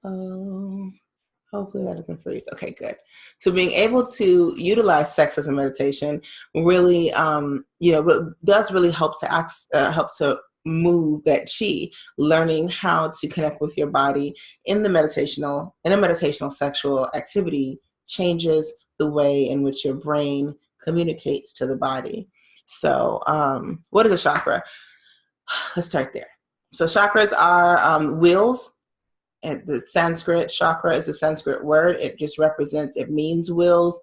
Hopefully that doesn't freeze. Okay, good. So being able to utilize sex as a meditation really, does really help to move that chi, learning how to connect with your body in a meditational sexual activity changes the way in which your brain communicates to the body. So what is a chakra? Let's start there. So chakras are wheels. And the Sanskrit chakra is a Sanskrit word. It means wheels.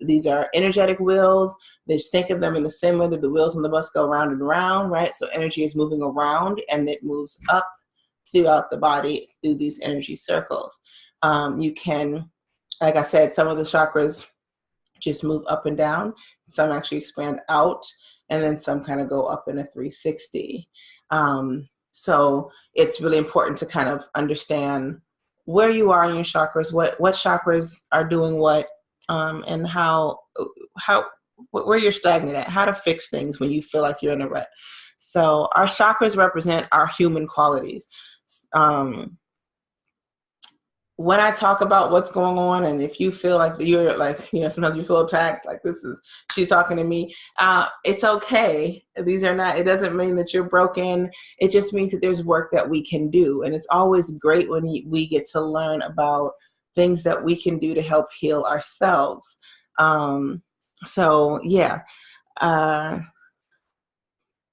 These are energetic wheels. Just think of them in the same way that the wheels on the bus go round and round, right? So energy is moving around and it moves up throughout the body through these energy circles. You can, like I said, some of the chakras just move up and down. Some actually expand out, and then some kind of go up in a 360. So it's really important to kind of understand where you are in your chakras, what chakras are doing what, and where you're stagnant at, how to fix things when you feel like you're in a rut. So our chakras represent our human qualities. When I talk about what's going on, and if you feel like you're like, sometimes you feel attacked, like she's talking to me, it's okay. It doesn't mean that you're broken. It just means that there's work that we can do. And it's always great when we get to learn about things that we can do to help heal ourselves. So yeah,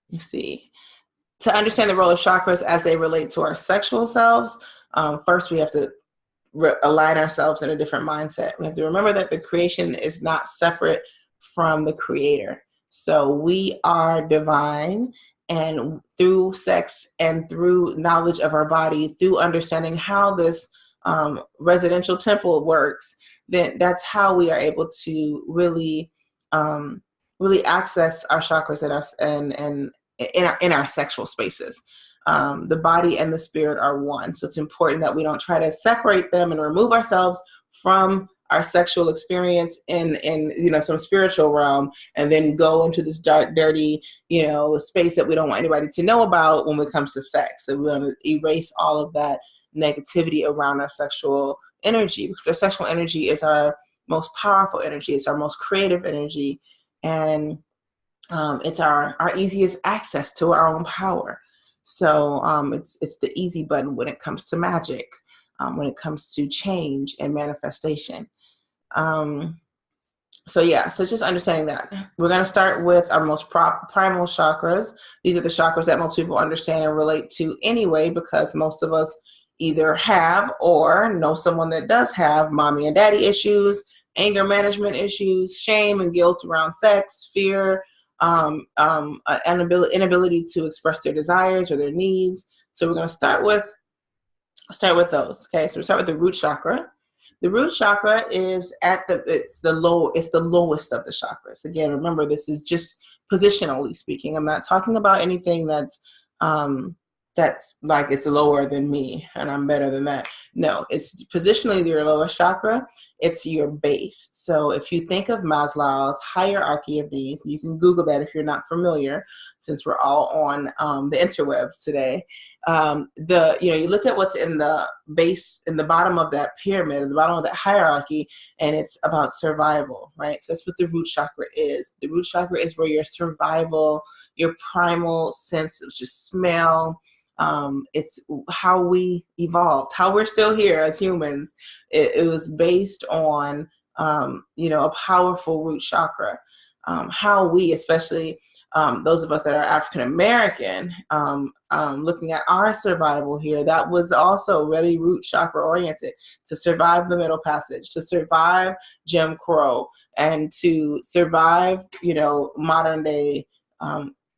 you see, to understand the role of chakras as they relate to our sexual selves, first we have to align ourselves in a different mindset. We have to remember that the creation is not separate from the creator. So we are divine, and through sex and through knowledge of our body, through understanding how this residential temple works, then that's how we are able to really access our chakras and in our sexual spaces. The body and the spirit are one. So it's important that we don't try to separate them and remove ourselves from our sexual experience in some spiritual realm, and then go into this dark, dirty, space that we don't want anybody to know about when it comes to sex. So we want to erase all of that negativity around our sexual energy, because our sexual energy is our most powerful energy. It's our most creative energy. And it's our easiest access to our own power. So it's the easy button when it comes to magic, when it comes to change and manifestation. So just understanding that. We're going to start with our most primal chakras. These are the chakras that most people understand and relate to anyway, because most of us either have or know someone that does have mommy and daddy issues, anger management issues, shame and guilt around sex, fear, inability to express their desires or their needs. So we're going to start with those. Okay, so we start with the root chakra. The root chakra is it's the lowest of the chakras. Again, remember, this is just positionally speaking. I'm not talking about anything that's like it's lower than me and I'm better than that. No, it's positionally your lowest chakra. It's your base. So if you think of Maslow's hierarchy of needs, you can Google that if you're not familiar, since we're all on the interwebs today. You look at what's in the base, in the bottom of that pyramid, at the bottom of that hierarchy, and it's about survival, right? So that's what the root chakra is. The root chakra is where your survival, your primal sense of just smell, it's how we evolved, how we're still here as humans. It was based on, a powerful root chakra. How we, especially those of us that are African American, looking at our survival here, that was also really root chakra oriented, to survive the Middle Passage, to survive Jim Crow, and to survive, modern day,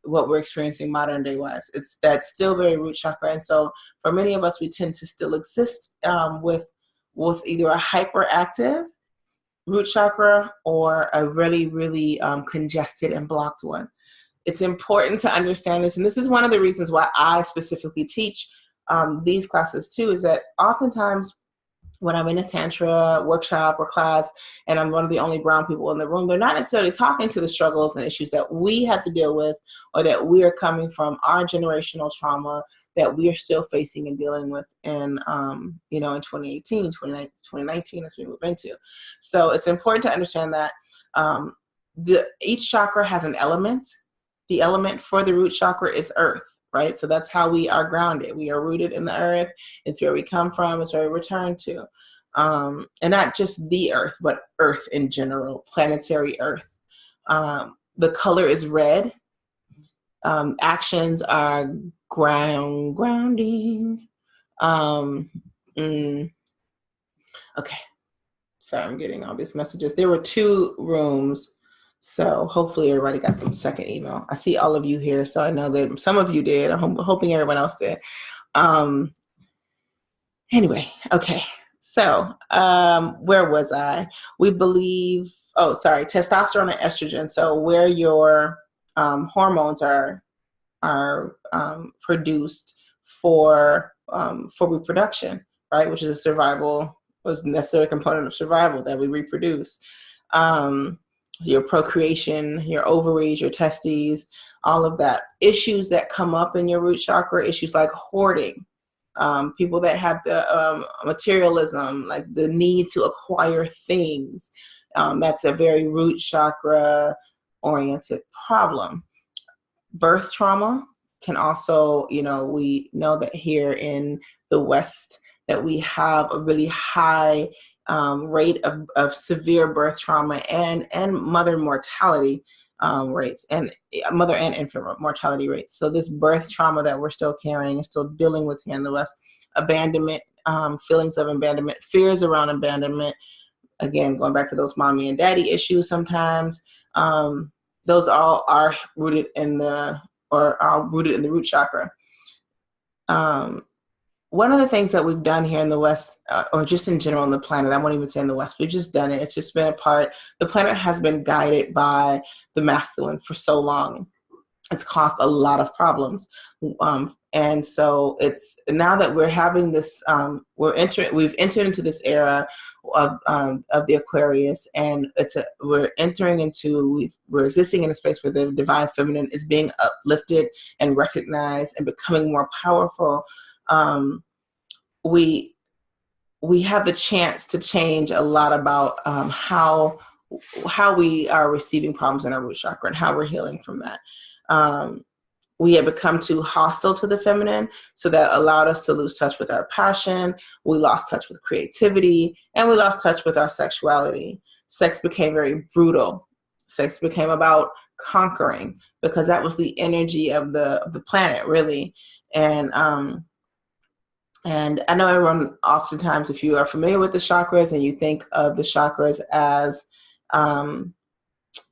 what we're experiencing modern day wise. That's still very root chakra. And so for many of us, we tend to still exist with either a hyperactive root chakra or a really, really congested and blocked one. It's important to understand this. And this is one of the reasons why I specifically teach these classes too, is that oftentimes when I'm in a Tantra workshop or class and I'm one of the only brown people in the room, they're not necessarily talking to the struggles and issues that we have to deal with or that we are coming from our generational trauma that we are still facing and dealing with in, in 2018, 2019 as we move into. So it's important to understand that each chakra has an element. The element for the root chakra is earth, right? So that's how we are grounded. We are rooted in the earth. It's where we come from. It's where we return to. And not just the earth, but earth in general, planetary earth. The color is red. Actions are grounding. Okay. Sorry, I'm getting all these messages. There were 2 rooms. So hopefully everybody got the second email. I see all of you here, so I know that some of you did. I'm hoping everyone else did. Anyway, okay. So where was I? We believe, testosterone and estrogen. So where your hormones are produced for reproduction, right? Which is was a necessary component of survival, that we reproduce. Your procreation, your ovaries, your testes, all of that. Issues that come up in your root chakra, issues like hoarding, people that have the materialism, like the need to acquire things. That's a very root chakra oriented problem. Birth trauma can also, we know that here in the West that we have a really high rate of severe birth trauma and mother mortality rates, and mother and infant mortality rates. So this birth trauma that we're still carrying and still dealing with here in the West, abandonment, feelings of abandonment, fears around abandonment, again, going back to those mommy and daddy issues sometimes, those all are rooted in the root chakra. One of the things that we've done here in the West, or just in general on the planet, I won't even say in the West, we've just done it. It's just been the planet has been guided by the masculine for so long. It's caused a lot of problems. And so it's now that we're having this, we've entered into this era of the Aquarius, and we're existing in a space where the divine feminine is being uplifted and recognized and becoming more powerful. We have the chance to change a lot about how we are receiving problems in our root chakra and how we're healing from that. We had become too hostile to the feminine, so that allowed us to lose touch with our passion. We lost touch with creativity, and we lost touch with our sexuality. Sex became very brutal. Sex became about conquering, because that was the energy of the planet, really. And I know everyone, oftentimes, if you are familiar with the chakras and you think of the chakras as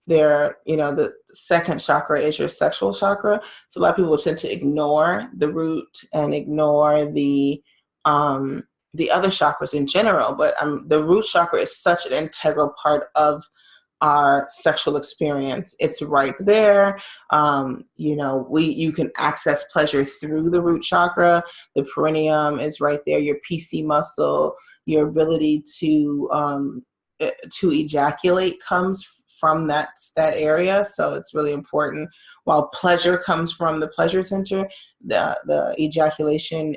the second chakra is your sexual chakra. So a lot of people tend to ignore the root and ignore the other chakras in general. But the root chakra is such an integral part of our sexual experience. It's right there. You can access pleasure through the root chakra. The perineum is right there. Your PC muscle, your ability to ejaculate comes from that area. So it's really important. While pleasure comes from the pleasure center, the ejaculation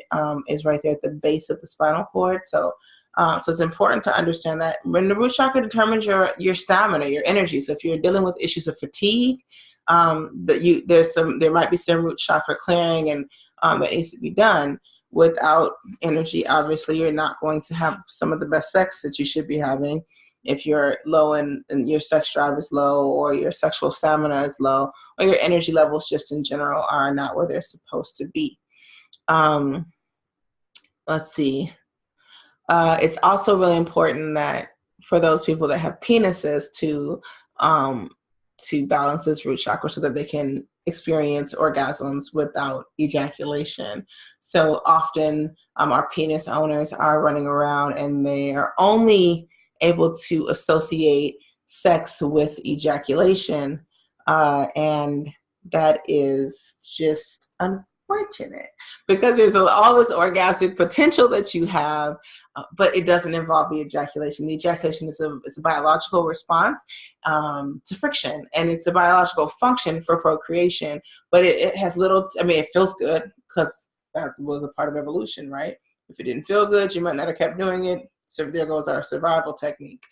is right there at the base of the spinal cord. So it's important to understand that when the root chakra determines your stamina, your energy. So if you're dealing with issues of fatigue, there might be some root chakra clearing and that needs to be done. Without energy, obviously, you're not going to have some of the best sex that you should be having. If you're low and your sex drive is low, or your sexual stamina is low, or your energy levels just in general are not where they're supposed to be. Let's see. It's also really important that for those people that have penises to balance this root chakra so that they can experience orgasms without ejaculation. So often our penis owners are running around and they are only able to associate sex with ejaculation. And that is just unfortunate because there's all this orgasmic potential that you have, but it doesn't involve the ejaculation. The ejaculation is a biological response to friction, and it's a biological function for procreation, but it has little, I mean, it feels good because that was a part of evolution, right? If it didn't feel good, you might not have kept doing it. So there goes our survival technique.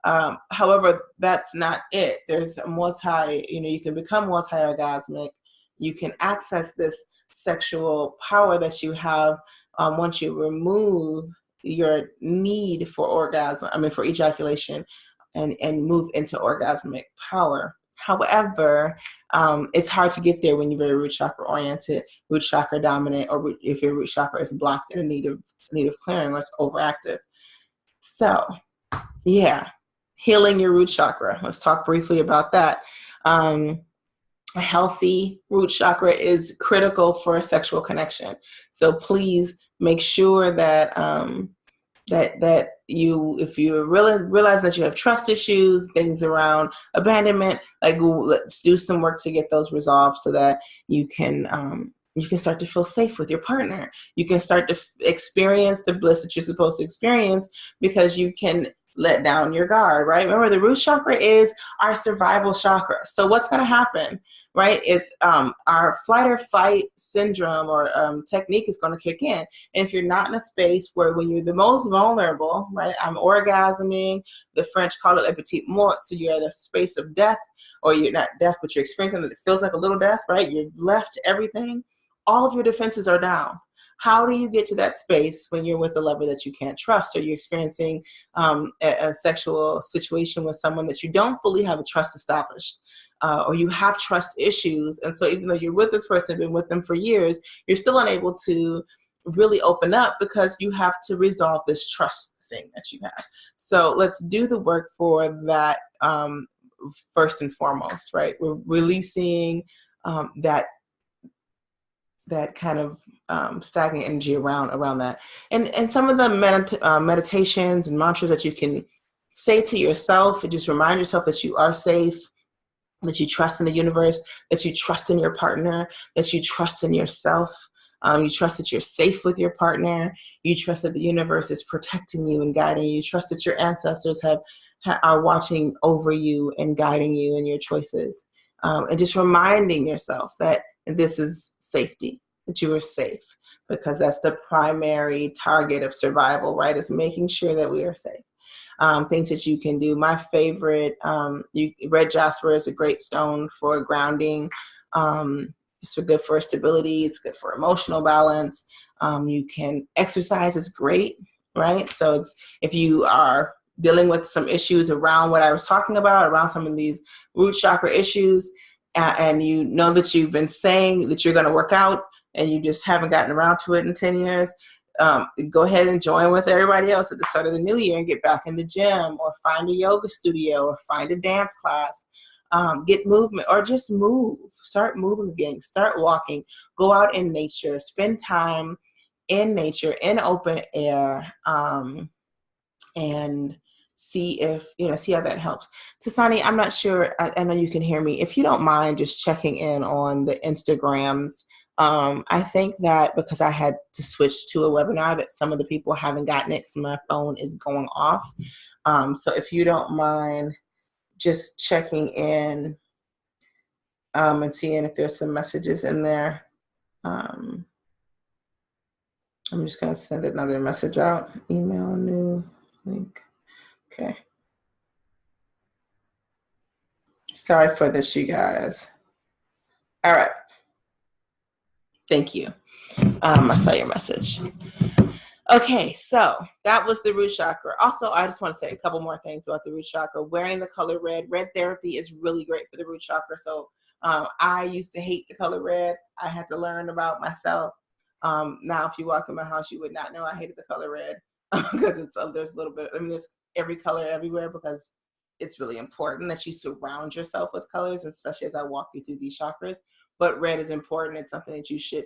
However, that's not it. There's a you can become multi-orgasmic. You can access this sexual power that you have once you remove your need for for ejaculation and move into orgasmic power. However, it's hard to get there when you're very root chakra oriented, root chakra dominant, or if your root chakra is blocked in need of clearing or it's overactive. So, yeah, healing your root chakra. Let's talk briefly about that. A healthy root chakra is critical for a sexual connection. So please make sure that if you really realize that you have trust issues, things around abandonment, let's do some work to get those resolved so that you can start to feel safe with your partner. You can start to experience the bliss that you're supposed to experience because you can let down your guard, right? Remember, the root chakra is our survival chakra. So what's going to happen, right, is our flight or fight syndrome or technique is going to kick in. And if you're not in a space where when you're the most vulnerable, right, I'm orgasming, the French call it le petit mort, so you're at a space of death, or you're not death, but you're experiencing that it feels like a little death, right? You've left everything. All of your defenses are down. How do you get to that space when you're with a lover that you can't trust, or you're experiencing a sexual situation with someone that you don't fully have a trust established, or you have trust issues? And so even though you're with this person, been with them for years, you're still unable to really open up because you have to resolve this trust thing that you have. So let's do the work for that first and foremost, right? We're releasing that kind of stagnant energy around that. And some of the meditations and mantras that you can say to yourself, and just remind yourself that you are safe, that you trust in the universe, that you trust in your partner, that you trust in yourself. You trust that you're safe with your partner. You trust that the universe is protecting you and guiding you. You trust that your ancestors are watching over you and guiding you in your choices. And just reminding yourself that this is safety, that you are safe, because that's the primary target of survival, right? Is making sure that we are safe. Things that you can do. My favorite, red jasper is a great stone for grounding. It's good for stability. It's good for emotional balance. You can exercise is great, right? So if you are dealing with some issues around what I was talking about, around some of these root chakra issues, and you know that you've been saying that you're going to work out and you just haven't gotten around to it in 10 years, go ahead and join with everybody else at the start of the new year and get back in the gym, or find a yoga studio, or find a dance class. Get movement, or just move. Start moving again. Start walking. Go out in nature. Spend time in nature, in open air, and see how that helps. Tasani, I'm not sure. I know you can hear me. If you don't mind just checking in on the Instagrams. I think that because I had to switch to a webinar, that some of the people haven't gotten it because my phone is going off. So if you don't mind just checking in and seeing if there's some messages in there. I'm just going to send another message out. Email new link. Okay. Sorry for this, you guys. All right. Thank you. I saw your message. Okay, so that was the root chakra. Also, I just want to say a couple more things about the root chakra. Wearing the color red. Red therapy is really great for the root chakra. So I used to hate the color red. I had to learn about myself. Now, if you walk in my house, you would not know I hated the color red because there's a little bit. There's every color everywhere, because it's really important that you surround yourself with colors, especially as I walk you through these chakras. But red is important. It's something that you should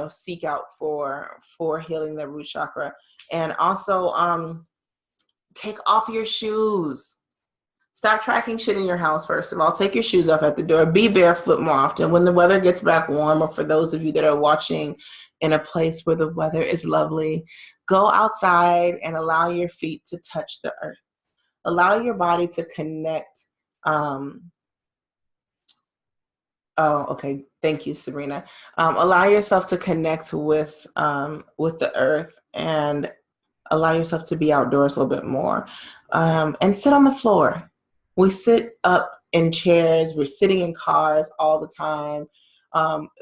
seek out for healing the root chakra. And also take off your shoes. Stop tracking shit in your house, first of all. Take your shoes off at the door. Be barefoot more often. When the weather gets back warm, or for those of you that are watching in a place where the weather is lovely, go outside and allow your feet to touch the earth. Allow your body to connect. Oh, okay. Thank you, Sabrina. Allow yourself to connect with the earth, and allow yourself to be outdoors a little bit more, and sit on the floor. We sit up in chairs. We're sitting in cars all the time.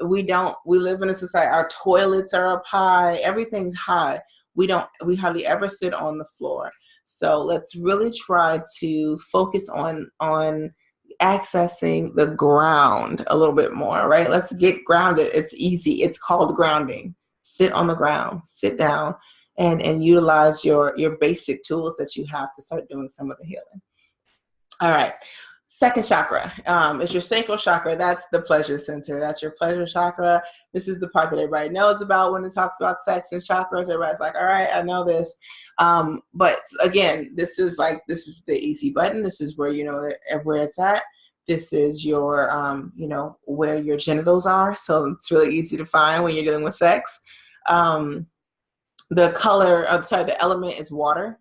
We live in a society, our toilets are up high, everything's high. We hardly ever sit on the floor. So let's really try to focus on accessing the ground a little bit more, right? Let's get grounded. It's easy. It's called grounding. Sit on the ground, sit down, and utilize your basic tools that you have to start doing some of the healing. All right. Second chakra is your sacral chakra. That's the pleasure center. That's your pleasure chakra. This is the part that everybody knows about when it talks about sex and chakras. Everybody's like, all right, I know this. But again, this is the easy button. This is where you know where it's at. This is your, where your genitals are. So it's really easy to find when you're dealing with sex. The element is water.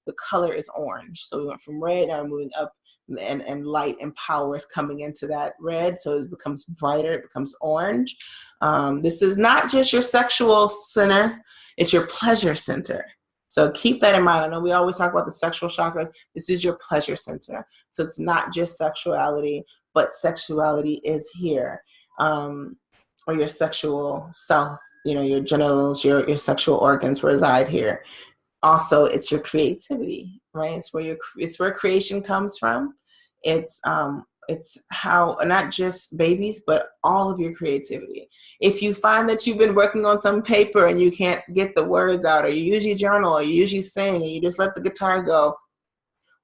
The color is orange. So we went from red, now we're moving up, and light and power is coming into that red. So it becomes brighter, it becomes orange. This is not just your sexual center, it's your pleasure center. So keep that in mind. I know we always talk about the sexual chakras. This is your pleasure center. So it's not just sexuality, but sexuality is here. Or your sexual self, your genitals, your sexual organs reside here. Also, it's your creativity, right? It's where creation comes from. It's how, not just babies, but all of your creativity. If you find that you've been working on some paper and you can't get the words out, or you usually journal, or you usually sing, and you just let the guitar go,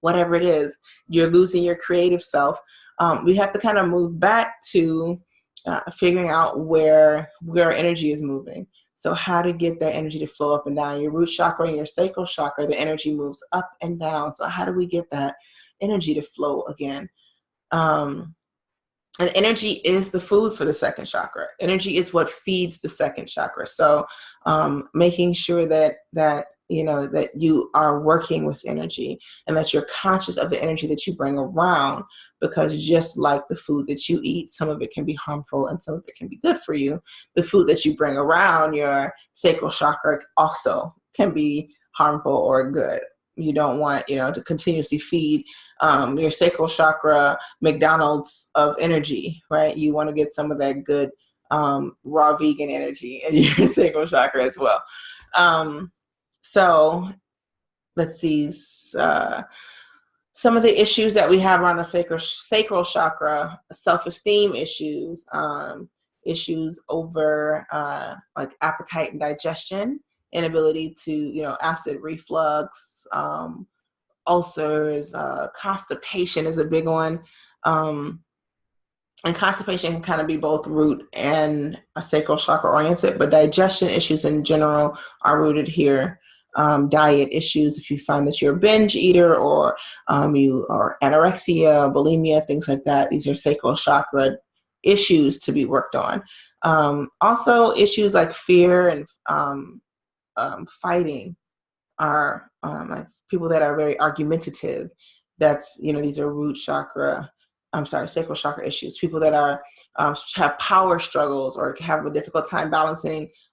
whatever it is, you're losing your creative self. We have to kind of move back to figuring out where our energy is moving. So how to get that energy to flow up and down. Your root chakra and your sacral chakra, the energy moves up and down. So how do we get that energy to flow again? And energy is the food for the second chakra. Energy is what feeds the second chakra. So making sure that you are working with energy, and that you're conscious of the energy that you bring around, because just like the food that you eat, some of it can be harmful and some of it can be good for you. The food that you bring around your sacral chakra also can be harmful or good. You don't want, to continuously feed your sacral chakra McDonald's of energy, right? You want to get some of that good raw vegan energy in your sacral chakra as well. So let's see, some of the issues that we have around the sacral chakra: self-esteem issues, issues over like appetite and digestion, inability to, acid reflux, ulcers, constipation is a big one. And constipation can kind of be both root and sacral chakra oriented, but digestion issues in general are rooted here. Diet issues, if you find that you're a binge eater, or you are anorexia, bulimia, things like that, these are sacral chakra issues to be worked on. Also, issues like fear and fighting are like people that are very argumentative. That's, these are sacral chakra issues. People that are have power struggles, or have a difficult time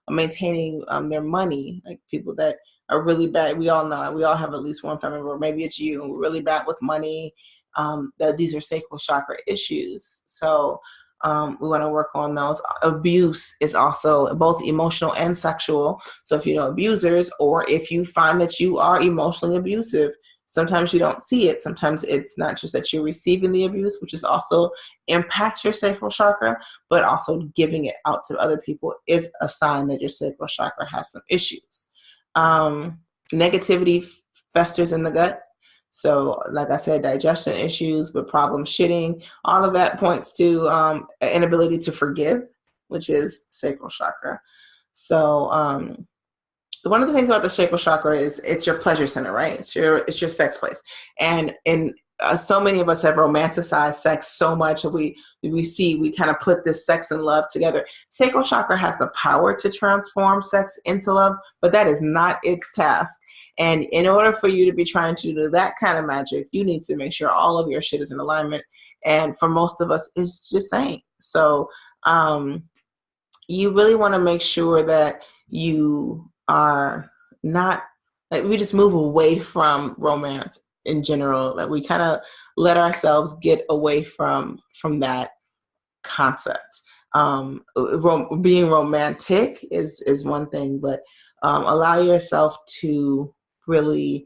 maintaining their money. Like people that are really bad. We all know, we all have at least one family member, maybe it's you, and we're really bad with money. That these are sacral chakra issues. So we want to work on those. Abuse is also both emotional and sexual. So if you know abusers, or if you find that you are emotionally abusive, sometimes you don't see it. Sometimes it's not just that you're receiving the abuse, which is also impacts your sacral chakra, but also giving it out to other people is a sign that your sacral chakra has some issues. Negativity festers in the gut. So like I said, digestion issues, but problem shitting, all of that points to inability to forgive, which is sacral chakra. So one of the things about the sacral chakra is it's your pleasure center, right? It's your sex place. And so many of us have romanticized sex so much. We kind of put this sex and love together. Sacral chakra has the power to transform sex into love, but that is not its task. And in order for you to be trying to do that kind of magic, you need to make sure all of your shit is in alignment. And for most of us, it's just ain't. So you really want to make sure that you are not, like, we just move away from romance in general. Like, we kind of let ourselves get away from that concept. Being romantic is one thing, but allow yourself to really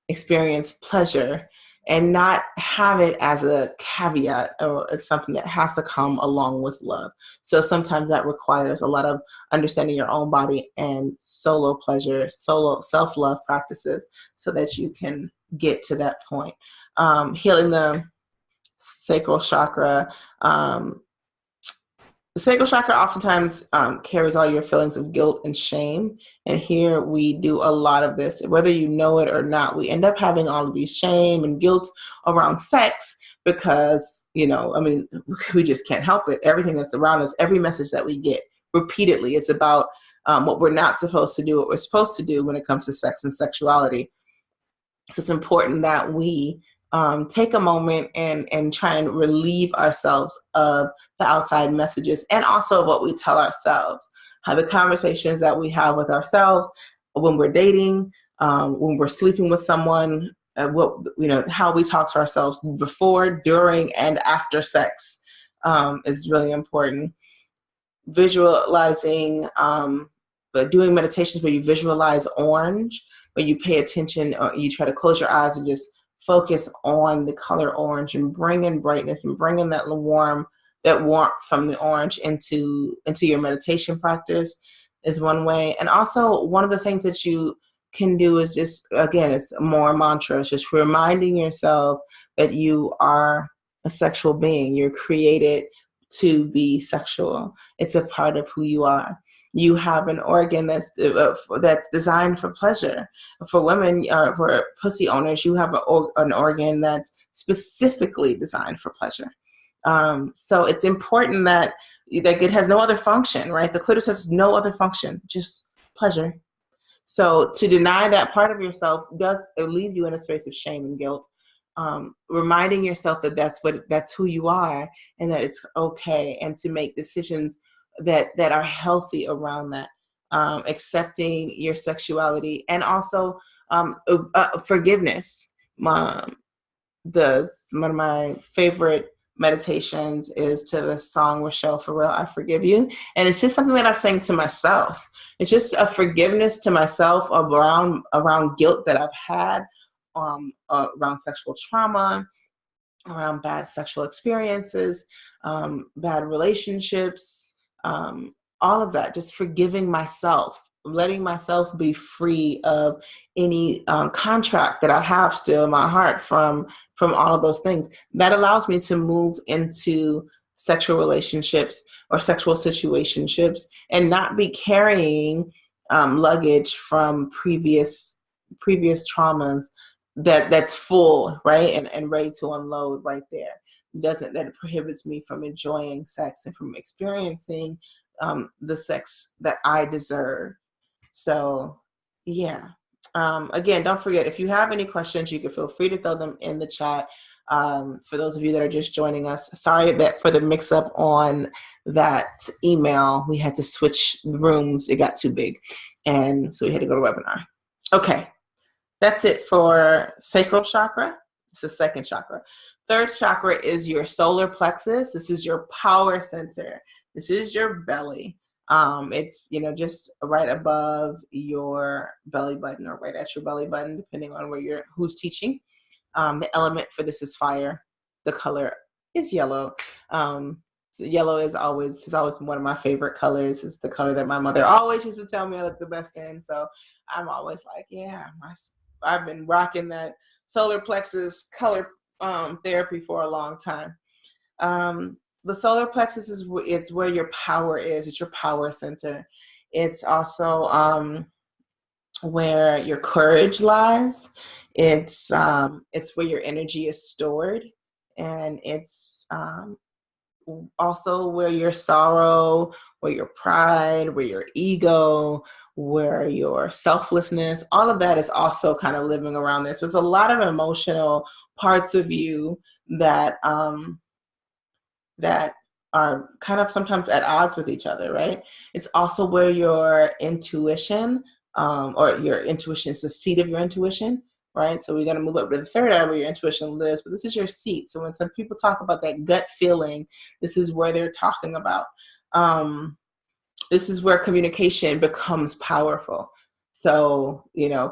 experience pleasure and not have it as a caveat or as something that has to come along with love. So sometimes that requires a lot of understanding your own body and solo pleasure, solo self-love practices, so that you can get to that point. Healing the sacral chakra. The sacral chakra oftentimes carries all your feelings of guilt and shame. And here we do a lot of this, whether you know it or not. We end up having all of these shame and guilt around sex because, we just can't help it. Everything that's around us, every message that we get repeatedly, it's about what we're not supposed to do, what we're supposed to do when it comes to sex and sexuality. So it's important that we take a moment and try and relieve ourselves of the outside messages, and also what we tell ourselves, how the conversations that we have with ourselves when we're dating, when we're sleeping with someone, how we talk to ourselves before, during, and after sex is really important. Visualizing, but doing meditations where you visualize orange, where you pay attention, or you try to close your eyes and just focus on the color orange and bring in brightness and bring in that warmth from the orange into your meditation practice is one way. And also one of the things that you can do is just, again, it's more mantra. It's just reminding yourself that you are a sexual being. You're created to be sexual. It's a part of who you are. You have an organ that's designed for pleasure. For women, for pussy owners, you have an organ that's specifically designed for pleasure. So it's important that it has no other function, right? The clitoris has no other function, just pleasure. So to deny that part of yourself does leave you in a space of shame and guilt. Reminding yourself that that's who you are, and that it's okay, and to make decisions that are healthy around that. Accepting your sexuality, and also forgiveness. One of my favorite meditations is to the song Rochelle Farrell, I Forgive You. And it's just something that I sing to myself. It's just a forgiveness to myself around guilt that I've had, around sexual trauma, around bad sexual experiences, bad relationships, all of that. Just forgiving myself, letting myself be free of any contract that I have still in my heart from all of those things. That allows me to move into sexual relationships or sexual situationships and not be carrying luggage from previous traumas that's full, right, and ready to unload right there. That prohibits me from enjoying sex and from experiencing the sex that I deserve. So yeah. Again, don't forget, if you have any questions, you can feel free to throw them in the chat. For those of you that are just joining us, sorry that for the mix up on that email, we had to switch rooms. It got too big. And so we had to go to webinar. Okay. That's it for sacral chakra. It's the second chakra. Third chakra is your solar plexus. This is your power center. This is your belly. It's, just right above your belly button, or right at your belly button, depending on who's teaching. The element for this is fire. The color is yellow. So yellow has always been one of my favorite colors. It's the color that my mother always used to tell me I look the best in. So I'm always like, yeah, I've been rocking that solar plexus color therapy for a long time. The solar plexus it's where your power is. It's your power center. It's also where your courage lies. It's where your energy is stored, and it's also where your sorrow, where your pride, where your ego, where your selflessness, all of that is also kind of living around there. So there's a lot of emotional parts of you that that are kind of sometimes at odds with each other, right? It's also where your intuition, or your intuition is the seat of your intuition, right? So we're going to move up to the third eye where your intuition lives, but this is your seat. So when some people talk about that gut feeling, this is where they're talking about. This is where communication becomes powerful. So,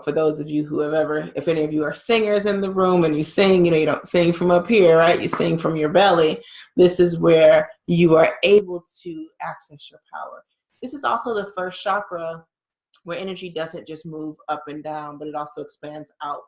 for those of you who have ever, if any of you are singers in the room and you sing, you don't sing from up here, right? You sing from your belly. This is where you are able to access your power. This is also the first chakra where energy doesn't just move up and down, but it also expands out.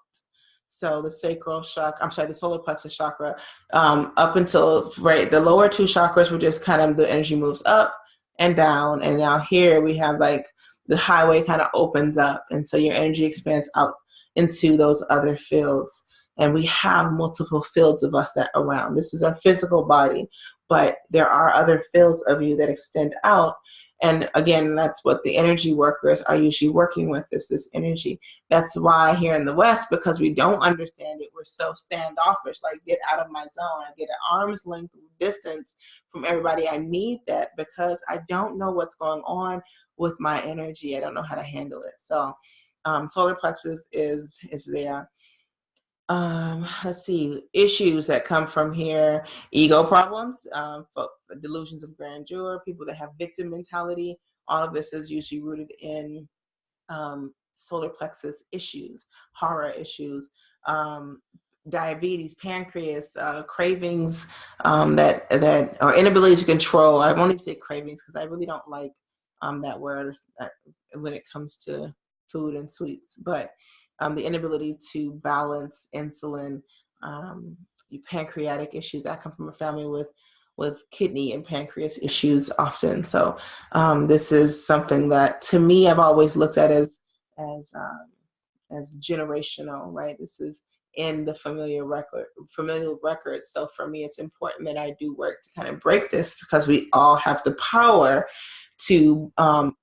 So the the solar plexus chakra, up until, right, the lower two chakras were just kind of, the energy moves up and down. And now here we have like the highway kind of opens up. And so your energy expands out into those other fields. And we have multiple fields of us that around. This is our physical body, but there are other fields of you that extend out. And again, that's what the energy workers are usually working with, is this energy. That's why here in the West, because we don't understand it, we're so standoffish, like, get out of my zone. I get an arm's length distance from everybody. I need that because I don't know what's going on with my energy. I don't know how to handle it. So solar plexus is there. Let's see, issues that come from here: ego problems, delusions of grandeur, people that have victim mentality. All of this is usually rooted in solar plexus issues, horror issues, diabetes, pancreas, cravings, that or inability to control. I won't even say cravings because I really don't like that word when it comes to food and sweets, but the inability to balance insulin, pancreatic issues that come from a family with kidney and pancreas issues often. So this is something that, to me, I've always looked at as generational, right? This is in the familial record. So for me, it's important that I do work to kind of break this, because we all have the power to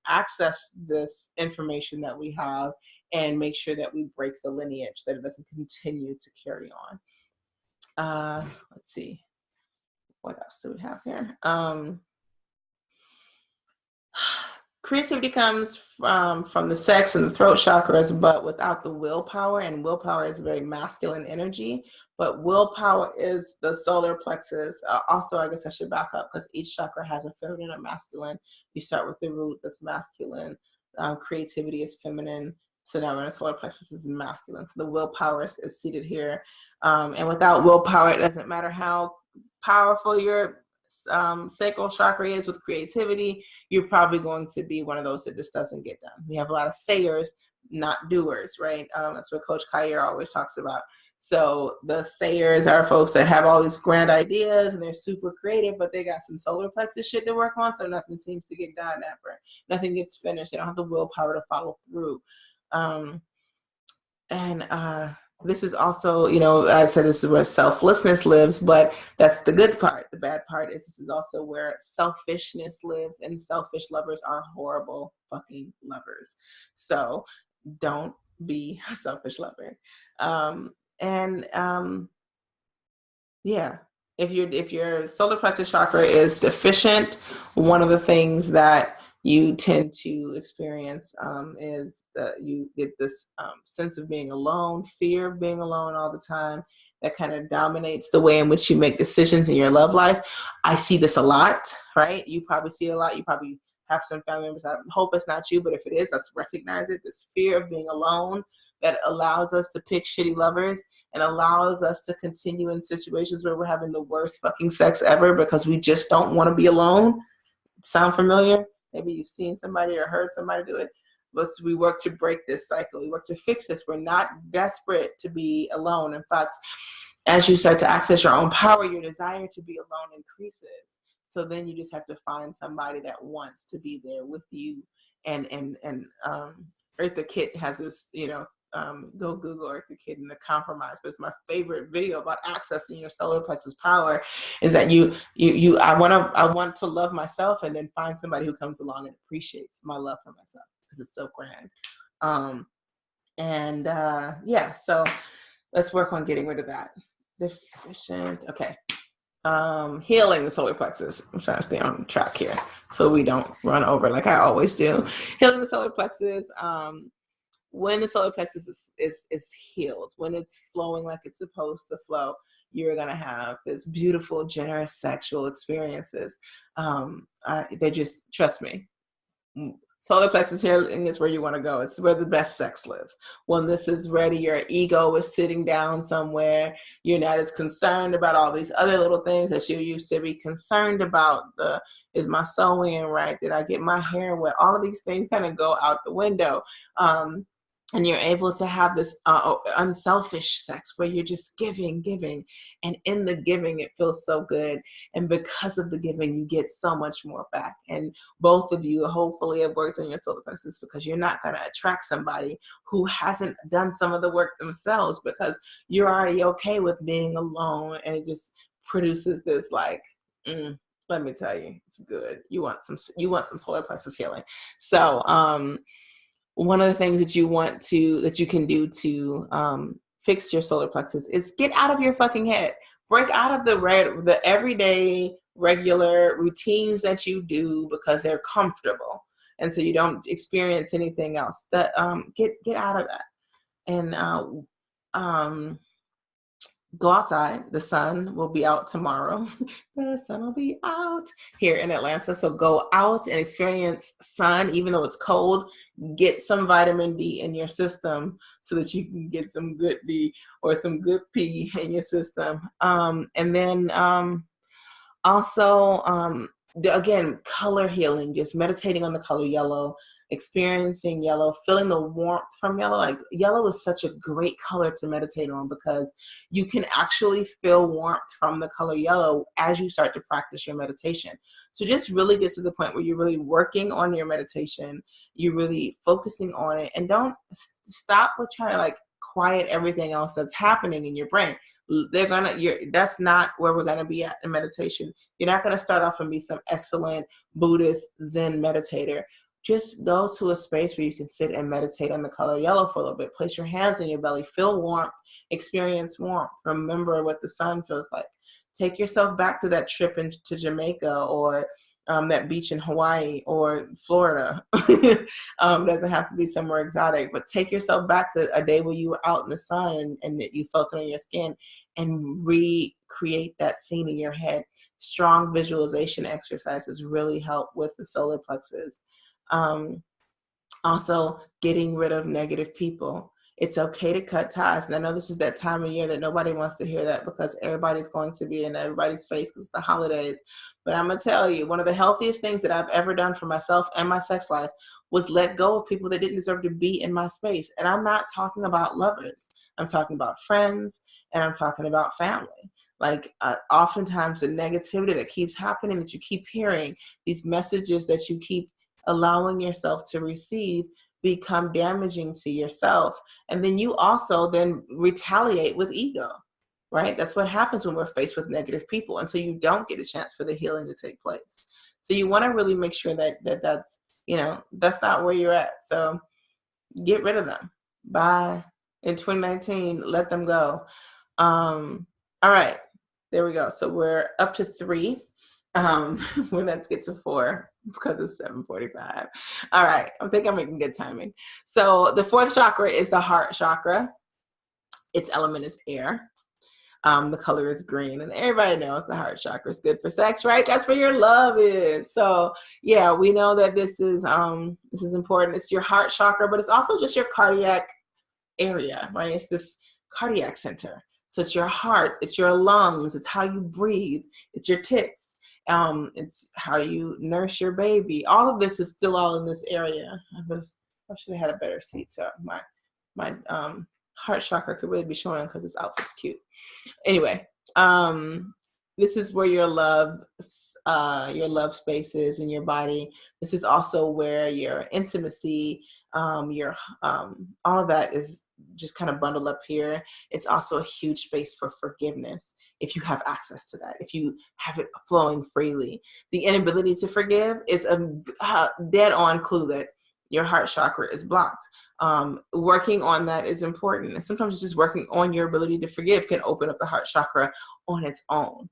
access this information that we have and make sure that we break the lineage, that it doesn't continue to carry on. Let's see, what else do we have here? Creativity comes from the sex and the throat chakras, but without the willpower, and willpower is a very masculine energy, but willpower is the solar plexus. Also, I guess I should back up, because each chakra has a feminine or masculine. You start with the root, that's masculine. Creativity is feminine. So now in the solar plexus is masculine. So the willpower is seated here. And without willpower, it doesn't matter how powerful your sacral chakra is with creativity, you're probably going to be one of those that just doesn't get done. We have a lot of sayers, not doers, right? That's what Coach Kyer always talks about. So the sayers are folks that have all these grand ideas and they're super creative, but they got some solar plexus shit to work on, so nothing seems to get done ever. Nothing gets finished. They don't have the willpower to follow through. This is also, I said this is where selflessness lives, but that's the good part. The bad part is this is also where selfishness lives, and selfish lovers are horrible fucking lovers. So don't be a selfish lover. Yeah, if your solar plexus chakra is deficient, one of the things that you tend to experience is that you get this sense of being alone, fear of being alone all the time, that kind of dominates the way in which you make decisions in your love life. I see this a lot, right? You probably see it a lot. You probably have some family members. I hope it's not you, but if it is, let's recognize it. This fear of being alone that allows us to pick shitty lovers and allows us to continue in situations where we're having the worst fucking sex ever because we just don't want to be alone. Sound familiar? Maybe you've seen somebody or heard somebody do it. But we work to break this cycle. We work to fix this. We're not desperate to be alone. In fact, as you start to access your own power, your desire to be alone increases. So then you just have to find somebody that wants to be there with you and Eartha Kitt has this, go Google Eartha Kitt and the Compromise. But it's my favorite video about accessing your solar plexus power. Is that I want to love myself, and then find somebody who comes along and appreciates my love for myself, because it's so grand. So let's work on getting rid of that. Deficient. Okay. Healing the solar plexus. I'm trying to stay on track here so we don't run over like I always do. Healing the solar plexus. When the solar plexus is healed, when it's flowing like it's supposed to flow, you're gonna have this beautiful, generous sexual experiences. They just, trust me. Solar plexus healing is where you want to go. It's where the best sex lives. When this is ready, your ego is sitting down somewhere. You're not as concerned about all these other little things that you used to be concerned about. Is my sewing right? Did I get my hair wet? All of these things kind of go out the window. And you're able to have this unselfish sex where you're just giving. And in the giving, it feels so good. And because of the giving, you get so much more back. And both of you hopefully have worked on your solar plexus, because you're not going to attract somebody who hasn't done some of the work themselves, because you're already okay with being alone. And it just produces this like, let me tell you, it's good. You want some solar plexus healing. So, one of the things that you can do to fix your solar plexus is get out of your fucking head. Break out of the everyday regular routines that you do because they're comfortable, and so you don't experience anything else. That get out of that, and go outside. The sun will be out tomorrow. The sun will be out here in Atlanta. So go out and experience sun, even though it's cold. Get some vitamin D in your system so that you can get some good D or some good P in your system. And then also, again, color healing, just meditating on the color yellow, experiencing yellow, feeling the warmth from yellow. Like, yellow is such a great color to meditate on, because you can actually feel warmth from the color yellow as you start to practice your meditation. So just really get to the point where you're really working on your meditation, you're really focusing on it, and don't stop with trying to like quiet everything else that's happening in your brain. That's not where we're gonna be at in meditation. You're not gonna start off and be some excellent Buddhist Zen meditator. Just go to a space where you can sit and meditate on the color yellow for a little bit. Place your hands on your belly, feel warmth, experience warmth. Remember what the sun feels like. Take yourself back to that trip to Jamaica, or that beach in Hawaii or Florida. Doesn't have to be somewhere exotic, but take yourself back to a day where you were out in the sun and that you felt it on your skin, and recreate that scene in your head. Strong visualization exercises really help with the solar plexus. Also, getting rid of negative people. It's okay to cut ties. And I know this is that time of year that nobody wants to hear that, because everybody's going to be in everybody's face because it's the holidays. But I'm going to tell you, one of the healthiest things that I've ever done for myself and my sex life was let go of people that didn't deserve to be in my space. And I'm not talking about lovers. I'm talking about friends, and I'm talking about family. Like, oftentimes the negativity that keeps happening, that you keep hearing, these messages that you keep allowing yourself to receive, become damaging to yourself. And then you also then retaliate with ego, right? That's what happens when we're faced with negative people. And so you don't get a chance for the healing to take place. So you want to really make sure that's, that's not where you're at. So get rid of them. Bye. In 2019, let them go. All right, there we go. So we're up to 3. Let's get to 4 because it's 7:45. All right, I think I'm making good timing. So the 4th chakra is the heart chakra. Its element is air. The color is green, and everybody knows the heart chakra is good for sex, right? That's where your love is. So yeah, we know that this is important. It's your heart chakra, but it's also just your cardiac area, right? It's this cardiac center. So it's your heart, it's your lungs, it's how you breathe, it's your tits. It's how you nurse your baby. All of this is still all in this area. I should have had a better seat so my heart chakra could really be showing, because this outfit's cute. Anyway, this is where your love space is in your body. This is also where your intimacy all of that is just kind of bundled up here. It's also a huge space for forgiveness if you have access to that, if you have it flowing freely. The inability to forgive is a dead on clue that your heart chakra is blocked. Working on that is important. And sometimes just working on your ability to forgive can open up the heart chakra on its own.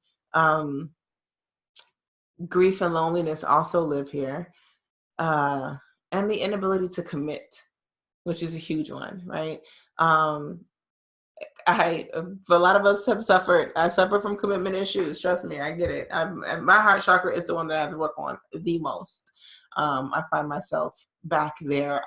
Grief and loneliness also live here. And the inability to commit, which is a huge one, right? A lot of us have suffered. I suffer from commitment issues. Trust me, I get it. My heart chakra is the one that I have to work on the most. I find myself back there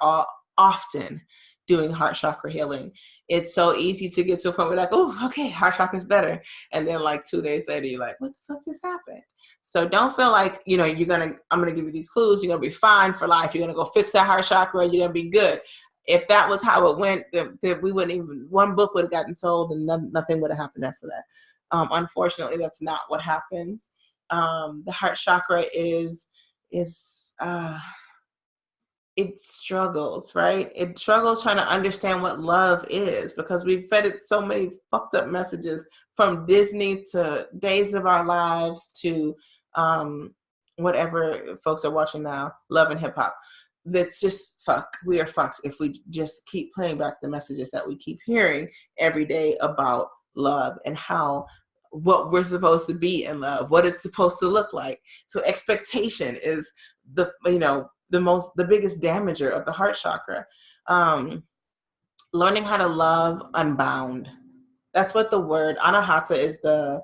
often doing heart chakra healing. It's so easy to get to a point where like, oh, okay, heart chakra is better. And then like 2 days later, you're like, what the fuck just happened? So don't feel like, I'm going to give you these clues. You're going to be fine for life. You're going to go fix that heart chakra. You're going to be good. If that was how it went, then we wouldn't even, one book would have gotten sold and nothing would have happened after that. Unfortunately, that's not what happens. The heart chakra it struggles, right? It struggles trying to understand what love is because we've fed it so many fucked up messages from Disney to Days of Our Lives to whatever folks are watching now, Love and Hip Hop. That's just fuck. We are fucked if we just keep playing back the messages that we keep hearing every day about love and what we're supposed to be in love, what it's supposed to look like. So expectation is the biggest damager of the heart chakra. Learning how to love unbound. That's what the word anahata is, the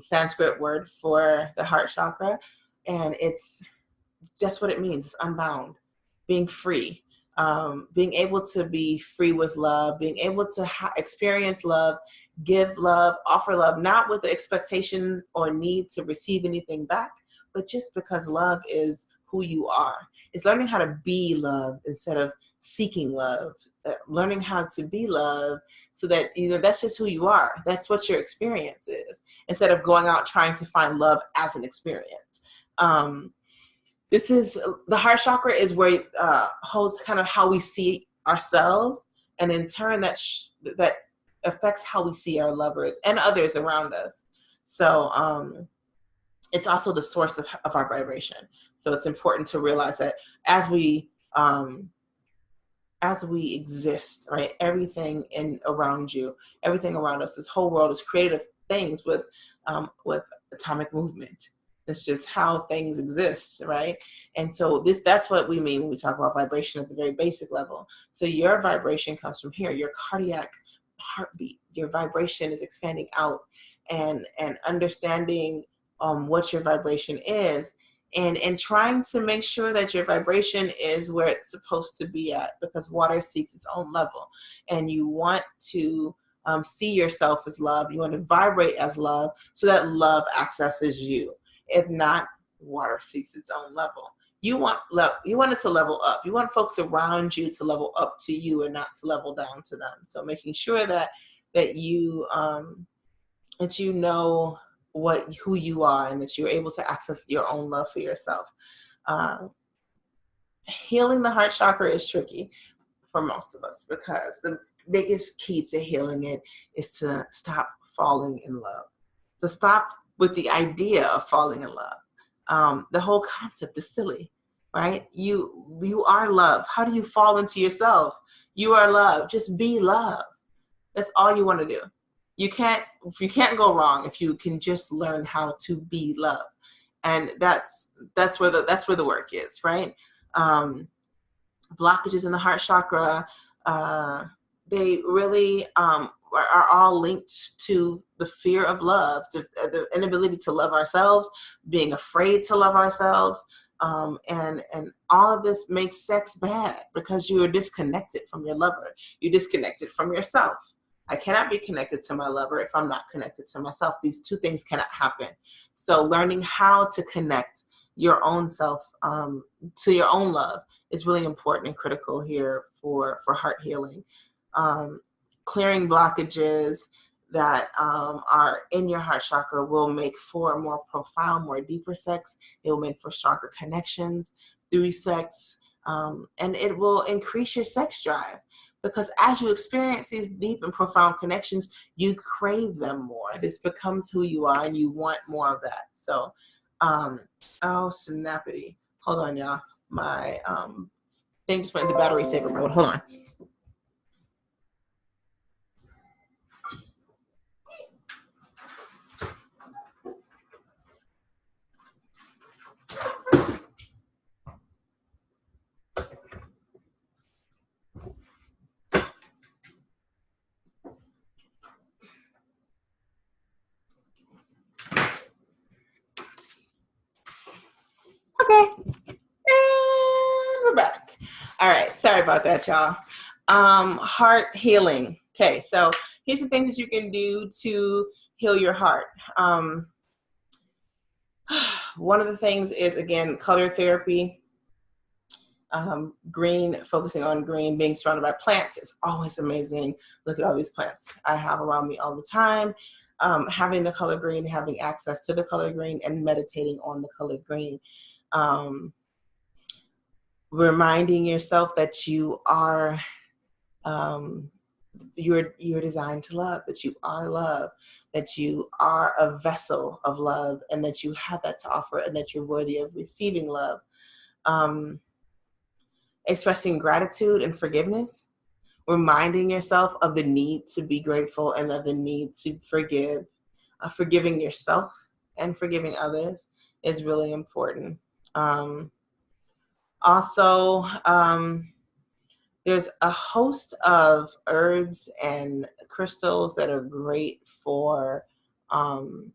Sanskrit word for the heart chakra. And it's just what it means. It's unbound, being free, being able to be free with love, being able to experience love, give love, offer love, not with the expectation or need to receive anything back, but just because love is who you are. It's learning how to be love instead of seeking love, learning how to be love so that that's just who you are. That's what your experience is, instead of going out trying to find love as an experience. This is the heart chakra is where it holds kind of how we see ourselves, and in turn that affects how we see our lovers and others around us. So it's also the source of our vibration. So it's important to realize that as we exist, right, everything around you, everything around us, this whole world is creative things with atomic movement. It's just how things exist, right? And so that's what we mean when we talk about vibration at the very basic level. So your vibration comes from here, your cardiac heartbeat. Your vibration is expanding out and understanding what your vibration is, and trying to make sure that your vibration is where it's supposed to be at, because water seeks its own level. And you want to see yourself as love. You want to vibrate as love so that love accesses you. If not, water seeks its own level. You want it to level up. You want folks around you to level up to you and not to level down to them. So making sure that you know who you are, and that you're able to access your own love for yourself. Healing the heart chakra is tricky for most of us, because the biggest key to healing it is to stop falling in love, to stop with the idea of falling in love. The whole concept is silly, right? You are love. How do you fall into yourself? You are love. Just be love. That's all you want to do. You can't go wrong if you can just learn how to be love. And that's where the work is, right? Blockages in the heart chakra, they really are all linked to the fear of love, to the inability to love ourselves, being afraid to love ourselves. And all of this makes sex bad because you are disconnected from your lover. You're disconnected from yourself. I cannot be connected to my lover if I'm not connected to myself. These two things cannot happen. So learning how to connect your own self to your own love is really important and critical here for heart healing. Clearing blockages that are in your heart chakra will make for a more profound, more deeper sex. It will make for stronger connections through sex. And it will increase your sex drive, because as you experience these deep and profound connections, you crave them more. This becomes who you are, and you want more of that. So, oh, snappity. Hold on, y'all. My thing just went into battery saver mode. Hold on. Okay. And we're back. All right. Sorry about that, y'all. Heart healing. Okay. So here's some things that you can do to heal your heart. One of the things is, again, color therapy. Green, focusing on green, being surrounded by plants is always amazing. Look at all these plants I have around me all the time. Having the color green, having access to the color green, and meditating on the color green. Reminding yourself that you are, you're designed to love, that you are love, that you are a vessel of love, and that you have that to offer, and that you're worthy of receiving love. Expressing gratitude and forgiveness, reminding yourself of the need to be grateful and of the need to forgive. Forgiving yourself and forgiving others is really important. Also, there's a host of herbs and crystals that are great for the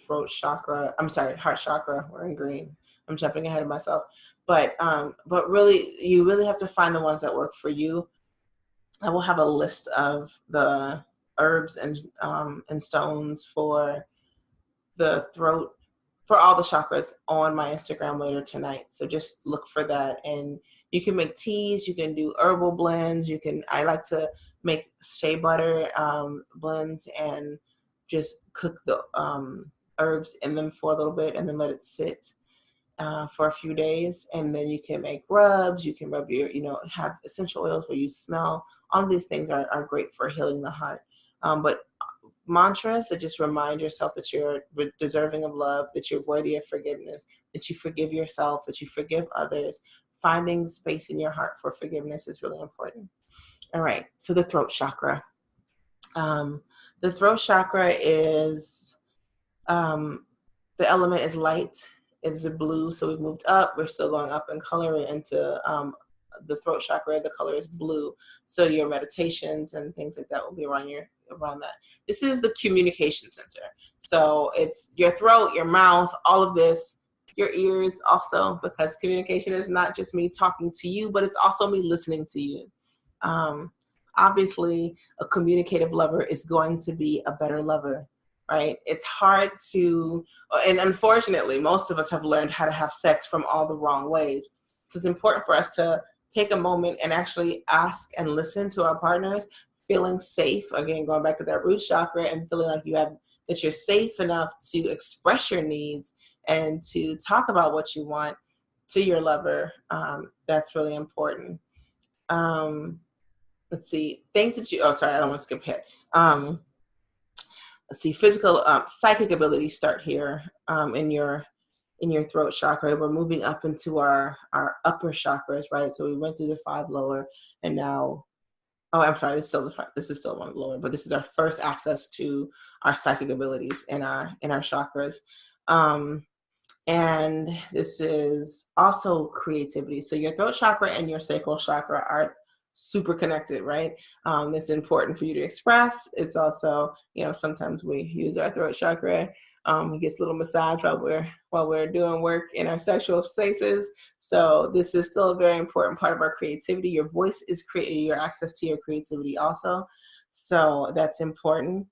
throat chakra. I'm sorry, heart chakra. We're in green. I'm jumping ahead of myself. But really, you really have to find the ones that work for you. I will have a list of the herbs and stones for the throat, for all the chakras, on my Instagram later tonight. So just look for that. And you can make teas, you can do herbal blends, I like to make shea butter blends and just cook the herbs in them for a little bit and then let it sit for a few days. And then you can make rubs, you can rub your, have essential oils where you smell. All of these things are great for healing the heart. But mantras that just remind yourself that you're deserving of love, that you're worthy of forgiveness, that you forgive yourself, that you forgive others. Finding space in your heart for forgiveness is really important. All right, so the throat chakra. The throat chakra is, the element is light. It's a blue, so we've moved up. We're still going up in color into the throat chakra. The color is blue. So your meditations and things like that will be around that. This is the communication center. So it's your throat, your mouth, all of this, your ears also, because communication is not just me talking to you, but it's also me listening to you. Obviously, a communicative lover is going to be a better lover, right? It's hard to, and unfortunately, most of us have learned how to have sex from all the wrong ways. So it's important for us to take a moment and actually ask and listen to our partners, feeling safe, again, going back to that root chakra, and feeling like that you're safe enough to express your needs and to talk about what you want to your lover. That's really important. Let's see, things that I don't want to skip ahead. Let's see, physical, psychic abilities start here in your throat chakra. We're moving up into our upper chakras, right? So we went through the 5 lower, and now, I'm sorry, this is still one lower, but this is our first access to our psychic abilities in our chakras. And this is also creativity. So your throat chakra and your sacral chakra are super connected, right? It's important for you to express. It's also, sometimes we use our throat chakra. It gets a little massage while we're doing work in our sexual spaces. So this is still a very important part of our creativity. Your voice is your access to your creativity also. So that's important.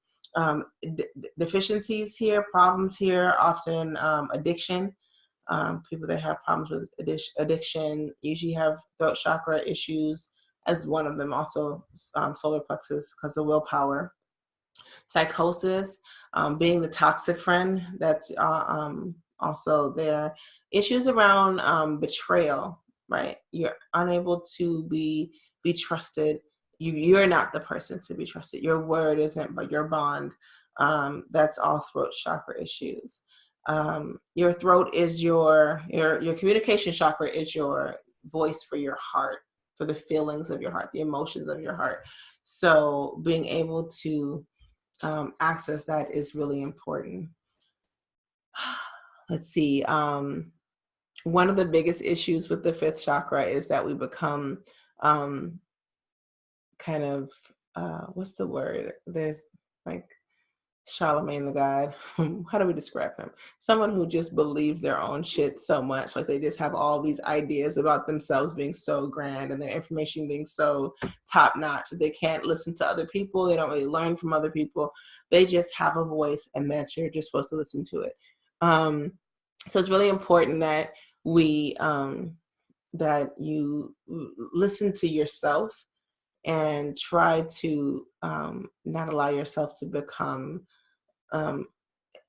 Deficiencies here, problems here, often addiction. People that have problems with addiction usually have throat chakra issues as one of them, also solar plexus because of willpower. Psychosis, being the toxic friend, that's Also, there are issues around betrayal, right? You're unable to be trusted. You're not the person to be trusted. Your word isn't, but your bond. That's all throat chakra issues. Your throat is your communication chakra is your voice for your heart, for the feelings of your heart, the emotions of your heart. So being able to access that is really important. Let's see. One of the biggest issues with the fifth chakra is that we become kind of, what's the word? There's like Charlemagne the God. How do we describe him? Someone who just believes their own shit so much. Like they just have all these ideas about themselves being so grand and their information being so top notch that they can't listen to other people. They don't really learn from other people. They just have a voice and that you're just supposed to listen to it. So it's really important that that you listen to yourself and try to not allow yourself to become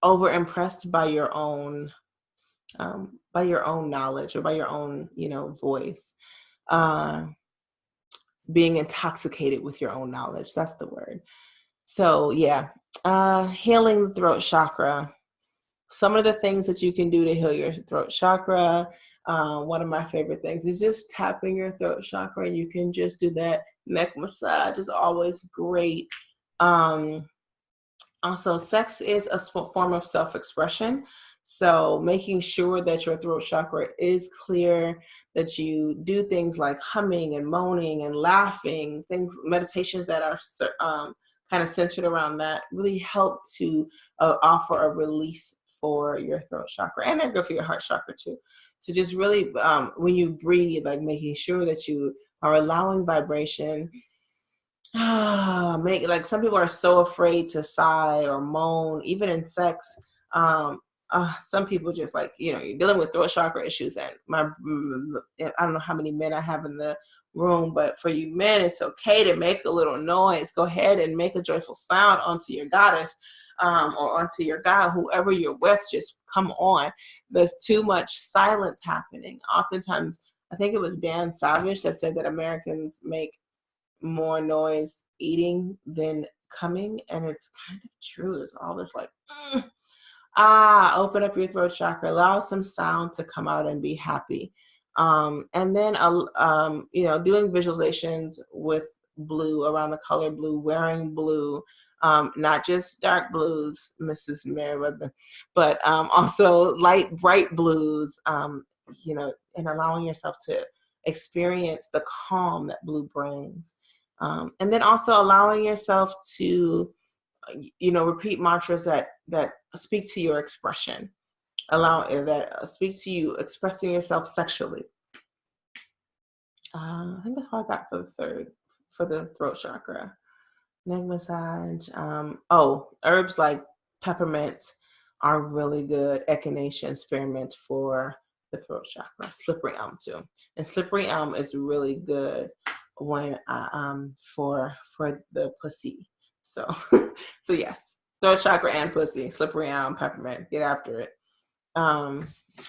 over impressed by your own knowledge or by your own voice, being intoxicated with your own knowledge. That's the word. So yeah, healing the throat chakra. Some of the things that you can do to heal your throat chakra. One of my favorite things is just tapping your throat chakra. You can just do that. Neck massage is always great. Also, sex is a form of self-expression. So making sure that your throat chakra is clear, that you do things like humming and moaning and laughing, meditations that are kind of centered around that really help to offer a release for your throat chakra, and they're good for your heart chakra too. So just really, when you breathe, like making sure that you are allowing vibration. Like some people are so afraid to sigh or moan, even in sex. Some people just like, you're dealing with throat chakra issues, and I don't know how many men I have in the room, but for you men, it's okay to make a little noise. Go ahead and make a joyful sound onto your goddess, or onto your God, whoever you're with. Just come on. There's too much silence happening. Oftentimes, I think it was Dan Savage that said that Americans make more noise eating than coming, and it's kind of true. There's all this like open up your throat chakra, allow some sound to come out and be happy. And then doing visualizations with blue, around the color blue, wearing blue, not just dark blues, Mrs. Merriweather, but also light bright blues, and allowing yourself to experience the calm that blue brings. And then also allowing yourself to, repeat mantras that speak to your expression, speak to you expressing yourself sexually. I think that's all I got for the throat chakra. Neck massage. Herbs like peppermint are really good. Echinacea, spearmint for the throat chakra. Slippery elm too, and slippery elm is really good when for the pussy. So so yes, throat chakra and pussy, slippery elm, peppermint. Get after it.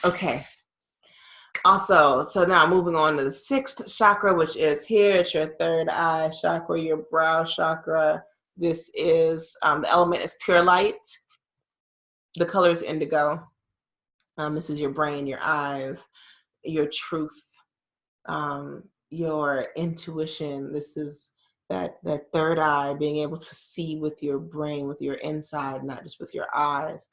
Okay. Also, so now moving on to the sixth chakra, which is here. It's your third eye chakra, your brow chakra. This is the element is pure light. The color is indigo. This is your brain, your eyes, your truth, your intuition. This is that third eye, being able to see with your brain, with your inside, not just with your eyes.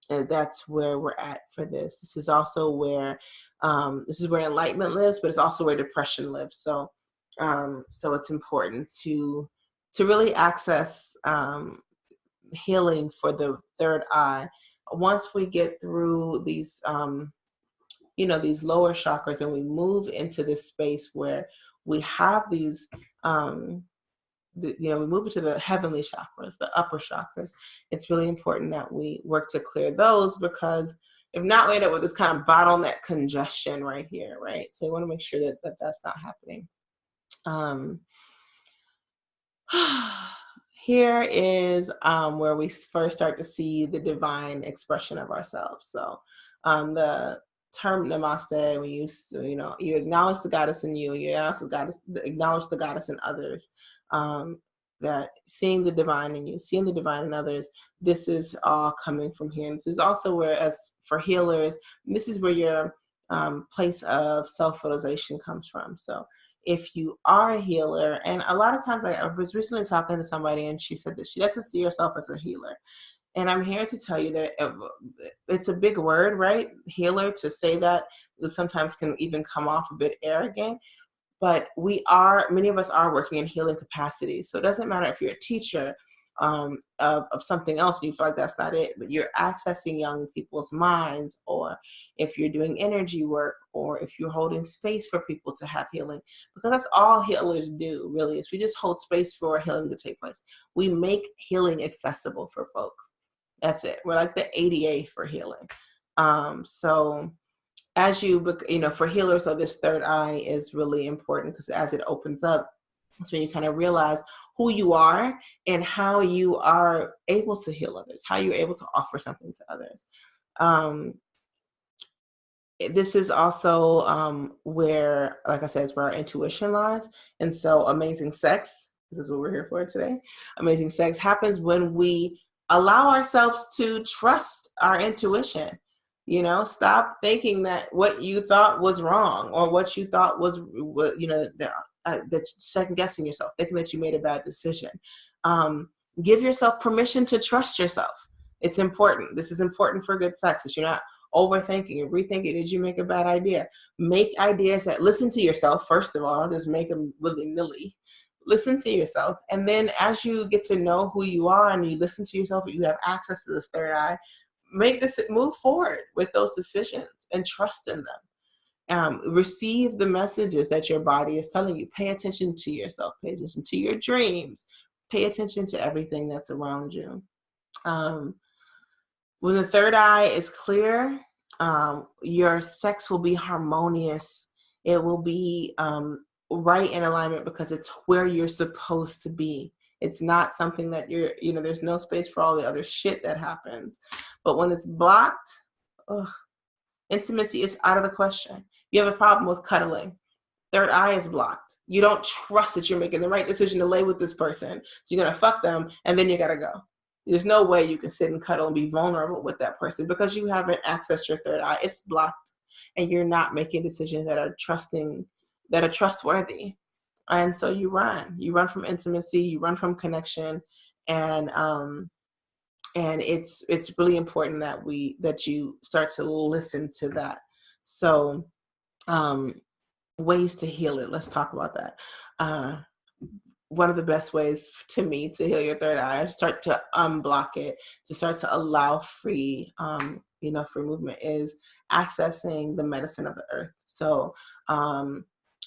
And that's where we're at for this. This is also where enlightenment lives, but it's also where depression lives. So it's important to really access healing for the third eye. Once we get through these these lower chakras and we move into this space where we have these we move into the heavenly chakras, the upper chakras. It's really important that we work to clear those, because if not, we end up with this kind of bottleneck congestion right here, right? So we want to make sure that that's not happening. here is where we first start to see the divine expression of ourselves. So the term namaste, when you acknowledge the goddess in you, you acknowledge the goddess in others, that seeing the divine in you, seeing the divine in others, this is all coming from here. And this is also where, as for healers, this is where your place of self-realization comes from. So if you are a healer, and a lot of times, like I was recently talking to somebody and she said that she doesn't see herself as a healer. And I'm here to tell you that it's a big word, right? Healer, to say that sometimes can even come off a bit arrogant. But many of us are working in healing capacity. So it doesn't matter if you're a teacher of something else and you feel like that's not it, but you're accessing young people's minds, or if you're doing energy work, or if you're holding space for people to have healing, because that's all healers do, really, is we just hold space for healing to take place. We make healing accessible for folks. That's it. We're like the ADA for healing. So as for healers, so this third eye is really important, because as it opens up, that's when you kind of realize who you are and how you are able to heal others, how you're able to offer something to others. This is also where, like I said, is where our intuition lies. And so amazing sex, this is what we're here for today. Amazing sex happens when we allow ourselves to trust our intuition. Stop thinking that what you thought was wrong, or what you thought was that second guessing yourself, thinking that you made a bad decision. Give yourself permission to trust yourself. It's important. This is important for good sex, that you're not overthinking and rethinking. Did you make a bad idea? Make ideas that listen to yourself. First of all, just make them willy-nilly. Listen to yourself. And then as you get to know who you are and you listen to yourself, you have access to this third eye, move forward with those decisions and trust in them. Receive the messages that your body is telling you. Pay attention to yourself. Pay attention to your dreams. Pay attention to everything that's around you. When the third eye is clear, your sex will be harmonious. It will be right in alignment, because it's where you're supposed to be. It's not something that there's no space for all the other shit that happens. But when it's blocked, intimacy is out of the question. You have a problem with cuddling. Third eye is blocked. You don't trust that you're making the right decision to lay with this person. So you're going to fuck them, and then you got to go. There's no way you can sit and cuddle and be vulnerable with that person, because you haven't accessed your third eye. It's blocked, and you're not making decisions that are trustworthy. And so you run from intimacy, you run from connection, and it's really important that you start to listen to that. So ways to heal it. Let's talk about that. One of the best ways to me to heal your third eye, start to unblock it, to start to allow free movement, is accessing the medicine of the earth. So,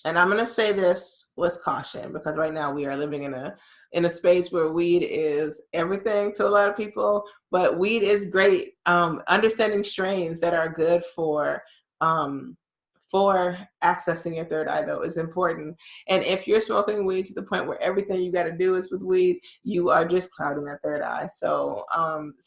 and I'm going to say this with caution, because right now we are living in a space where weed is everything to a lot of people, but weed is great. Understanding strains that are good for accessing your third eye, though, is important. And if you're smoking weed to the point where everything you got to do is with weed, you are just clouding that third eye. So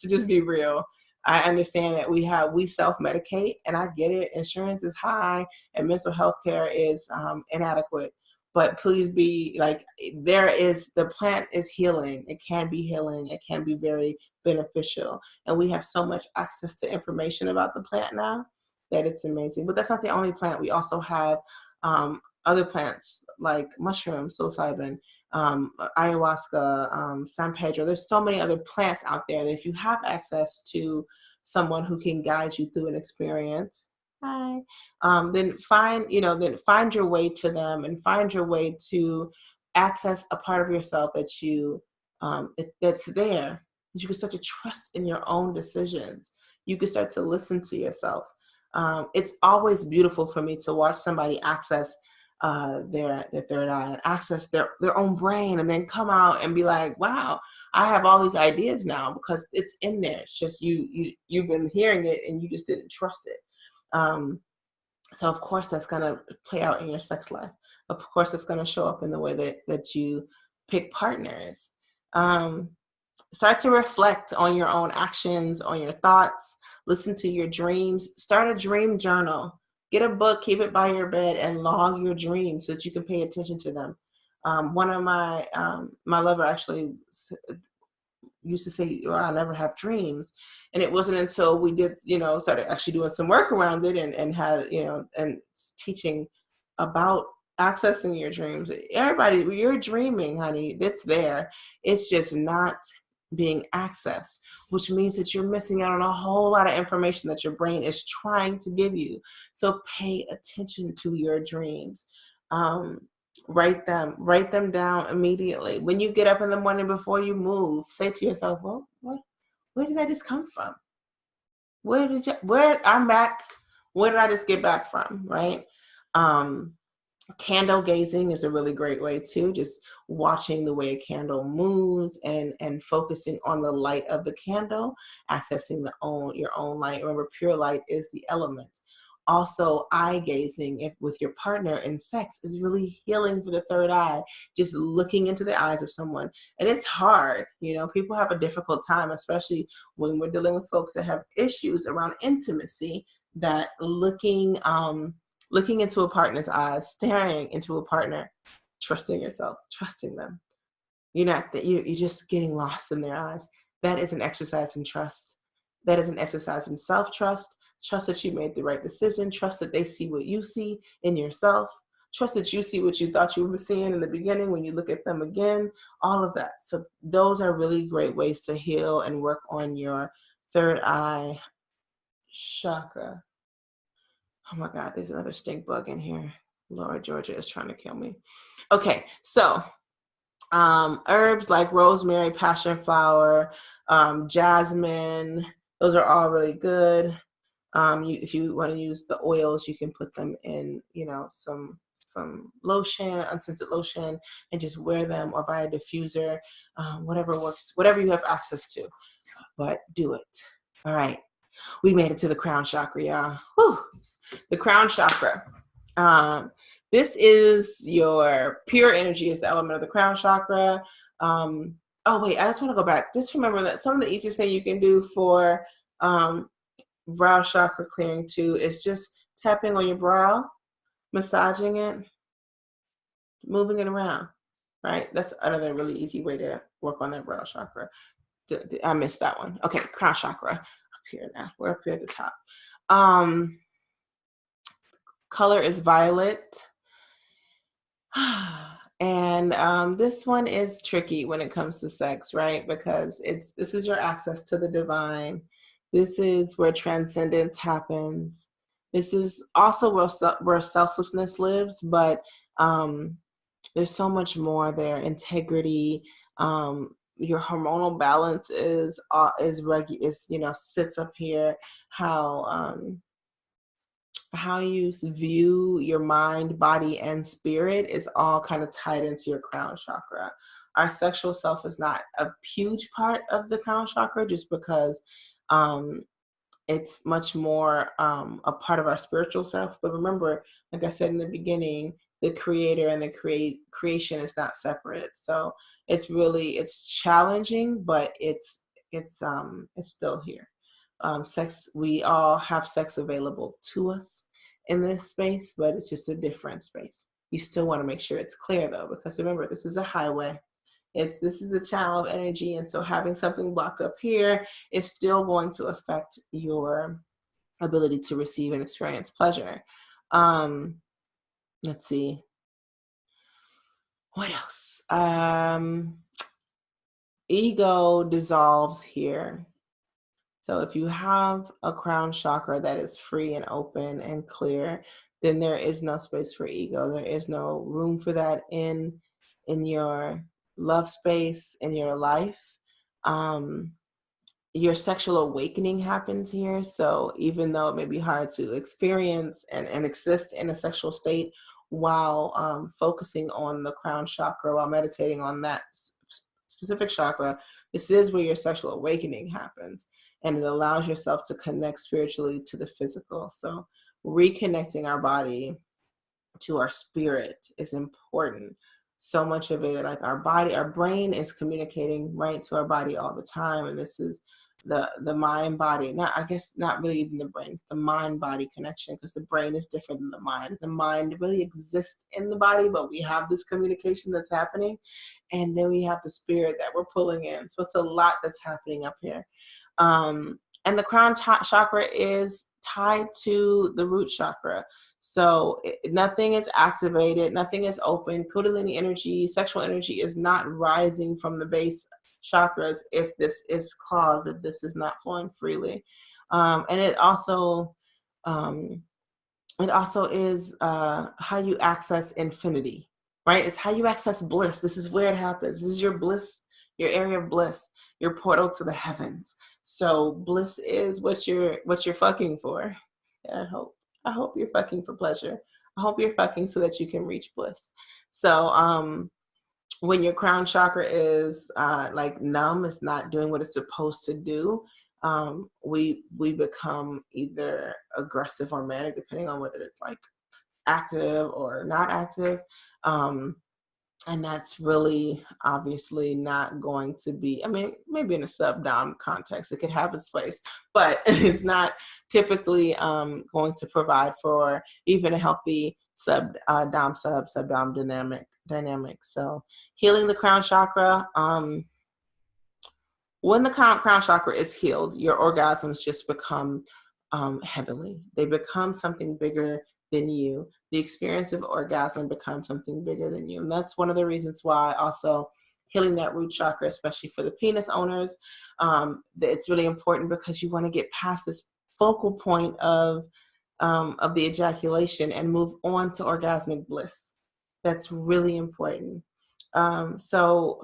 just be real. I understand that we self-medicate, and I get it. Insurance is high and mental health care is inadequate. But please be like, the plant is healing. It can be healing. It can be very beneficial. And we have so much access to information about the plant now that it's amazing. But that's not the only plant. We also have other plants like mushrooms, psilocybin, ayahuasca, San Pedro. There's so many other plants out there that if you have access to someone who can guide you through an experience, then find your way to them, and find your way to access a part of yourself that's there. You can start to trust in your own decisions. You can start to listen to yourself. It's always beautiful for me to watch somebody access their third eye, and access their own brain, and then come out and be like, wow, I have all these ideas now, because it's in there. It's just you've been hearing it and you just didn't trust it. So of course that's going to play out in your sex life. Of course it's going to show up in the way that you pick partners. Start to reflect on your own actions, on your thoughts, listen to your dreams, start a dream journal, get a book, keep it by your bed, and log your dreams so that you can pay attention to them. One of my lover actually used to say, well, I never have dreams. And it wasn't until we did, started actually doing some work around it and had, and teaching about accessing your dreams. Everybody, you're dreaming, honey, it's there. It's just not being accessed, which means that you're missing out on a whole lot of information that your brain is trying to give you. So pay attention to your dreams. Write them down immediately. When you get up in the morning before you move, say to yourself, well, where did I just come from? Where I'm back? Where did I just get back from? Right? Candle gazing is a really great way too, just watching the way a candle moves and focusing on the light of the candle, accessing your own light. Remember, pure light is the element. Also, eye gazing with your partner in sex is really healing for the third eye, just looking into the eyes of someone. And it's hard, people have a difficult time, especially when we're dealing with folks that have issues around intimacy, that looking into a partner's eyes, staring into a partner, trusting yourself, trusting them. You're just getting lost in their eyes. That is an exercise in trust. That is an exercise in self-trust. Trust that you made the right decision. Trust that they see what you see in yourself. Trust that you see what you thought you were seeing in the beginning when you look at them again. All of that. So those are really great ways to heal and work on your third eye chakra. Oh my God, there's another stink bug in here. Lord, Georgia is trying to kill me. Okay, so herbs like rosemary, passion flower, jasmine, those are all really good. If you want to use the oils, you can put them in, some lotion, unscented lotion, and just wear them, or buy a diffuser, whatever works, whatever you have access to, but do it. All right, we made it to the crown chakra, y'all. Whew. The crown chakra. This is your pure energy, is the element of the crown chakra. Oh wait, I just want to go back. Just remember that some of the easiest thing you can do for brow chakra clearing too is just tapping on your brow, massaging it, moving it around, right? That's another really easy way to work on that brow chakra. I missed that one. Okay, crown chakra up here now. We're up here at the top. Color is violet. And this one is tricky when it comes to sex, right? Because this is your access to the divine. This is where transcendence happens. This is also where selflessness lives, but there's so much more there. Integrity, your hormonal balance sits up here. How you view your mind, body, and spirit is all kind of tied into your crown chakra. Our sexual self is not a huge part of the crown chakra, just because it's much more a part of our spiritual self. But remember, like I said in the beginning, the creator and the creation is not separate. So it's challenging, but it's still here. Sex, we all have sex available to us in this space, but it's just a different space. You still want to make sure it's clear though, because remember, this is a highway. This is the channel of energy, and so having something block up here is still going to affect your ability to receive and experience pleasure. Let's see. What else? Ego dissolves here. So if you have a crown chakra that is free and open and clear, then there is no space for ego. There is no room for that in your love space, in your life. Your sexual awakening happens here. So even though it may be hard to experience and exist in a sexual state while focusing on the crown chakra, while meditating on that specific chakra, this is where your sexual awakening happens. And it allows yourself to connect spiritually to the physical. So reconnecting our body to our spirit is important. so much of it, like our brain is communicating right to our body all the time. And this is the mind body, I guess not really even the brain, it's the mind body connection, because the brain is different than the mind. The mind really exists in the body, but we have this communication that's happening. And then we have the spirit that we're pulling in. So it's a lot that's happening up here. And the crown chakra is tied to the root chakra. So nothing is activated, nothing is open. Kundalini energy, sexual energy is not rising from the base chakras if this is clogged, if this is not flowing freely. And it also is how you access infinity, right? It's how you access bliss. This is where it happens. This is your bliss, your area of bliss, your portal to the heavens. So bliss is what you're fucking for. And I hope you're fucking for pleasure. I hope you're fucking so that you can reach bliss. So when your crown chakra is like numb, it's not doing what it's supposed to do, we become either aggressive or manic, depending on whether it's like active or not active. And that's really obviously not going to be, I mean, maybe in a sub-dom context, it could have its place, but it's not typically going to provide for even a healthy sub-dom dynamic. So healing the crown chakra, when the crown chakra is healed, your orgasms just become heavenly. They become something bigger than you. The experience of orgasm becomes something bigger than you. And that's one of the reasons why also healing that root chakra, especially for the penis owners, it's really important, because you want to get past this focal point of the ejaculation and move on to orgasmic bliss. That's really important. So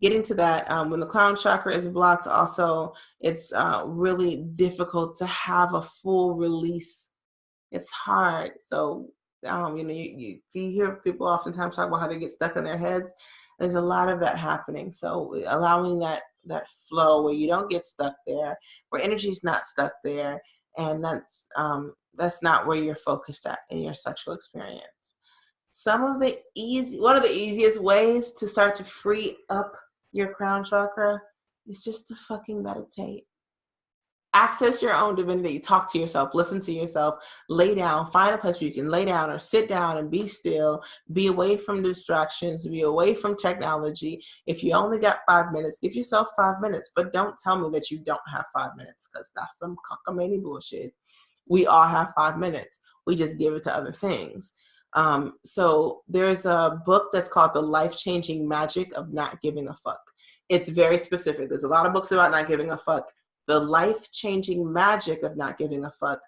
getting to that, when the crown chakra is blocked, also it's really difficult to have a full release. It's hard. So you hear people oftentimes talk about how they get stuck in their heads. There's a lot of that happening. So allowing that flow where you don't get stuck there, where energy's not stuck there, and that's not where you're focused at in your sexual experience. One of the easiest ways to start to free up your crown chakra is just to fucking meditate. Access your own divinity. Talk to yourself, listen to yourself, lay down, find a place where you can lay down or sit down and be still, be away from distractions, be away from technology. If you only got 5 minutes, give yourself 5 minutes, but don't tell me that you don't have 5 minutes, because that's some cockamamie bullshit. We all have 5 minutes. We just give it to other things. So there's a book that's called The Life-Changing Magic of Not Giving a Fuck. It's very specific. There's a lot of books about not giving a fuck. The Life-Changing Magic of Not Giving a Fuck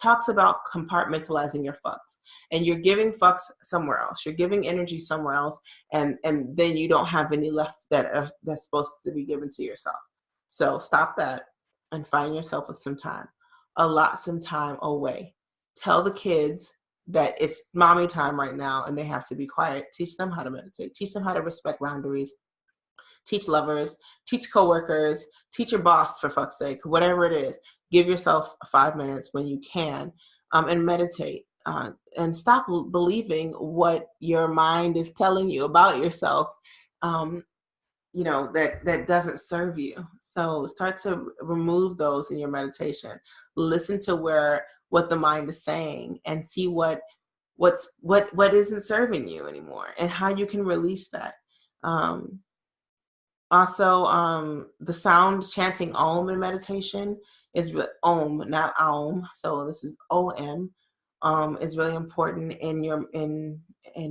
talks about compartmentalizing your fucks. And you're giving fucks somewhere else. You're giving energy somewhere else. And then you don't have any left that's supposed to be given to yourself. So stop that and find yourself with some time. Allot some time away. Tell the kids that it's mommy time right now and they have to be quiet. Teach them how to meditate. Teach them how to respect boundaries. Teach lovers, teach coworkers, teach your boss, for fuck's sake, whatever it is. Give yourself 5 minutes when you can, and meditate, and stop believing what your mind is telling you about yourself, that doesn't serve you. So start to remove those in your meditation. Listen to what the mind is saying, and see what isn't serving you anymore, and how you can release that. Also, the sound chanting Om in meditation is Om, not Aum. So this is OM. Is really important in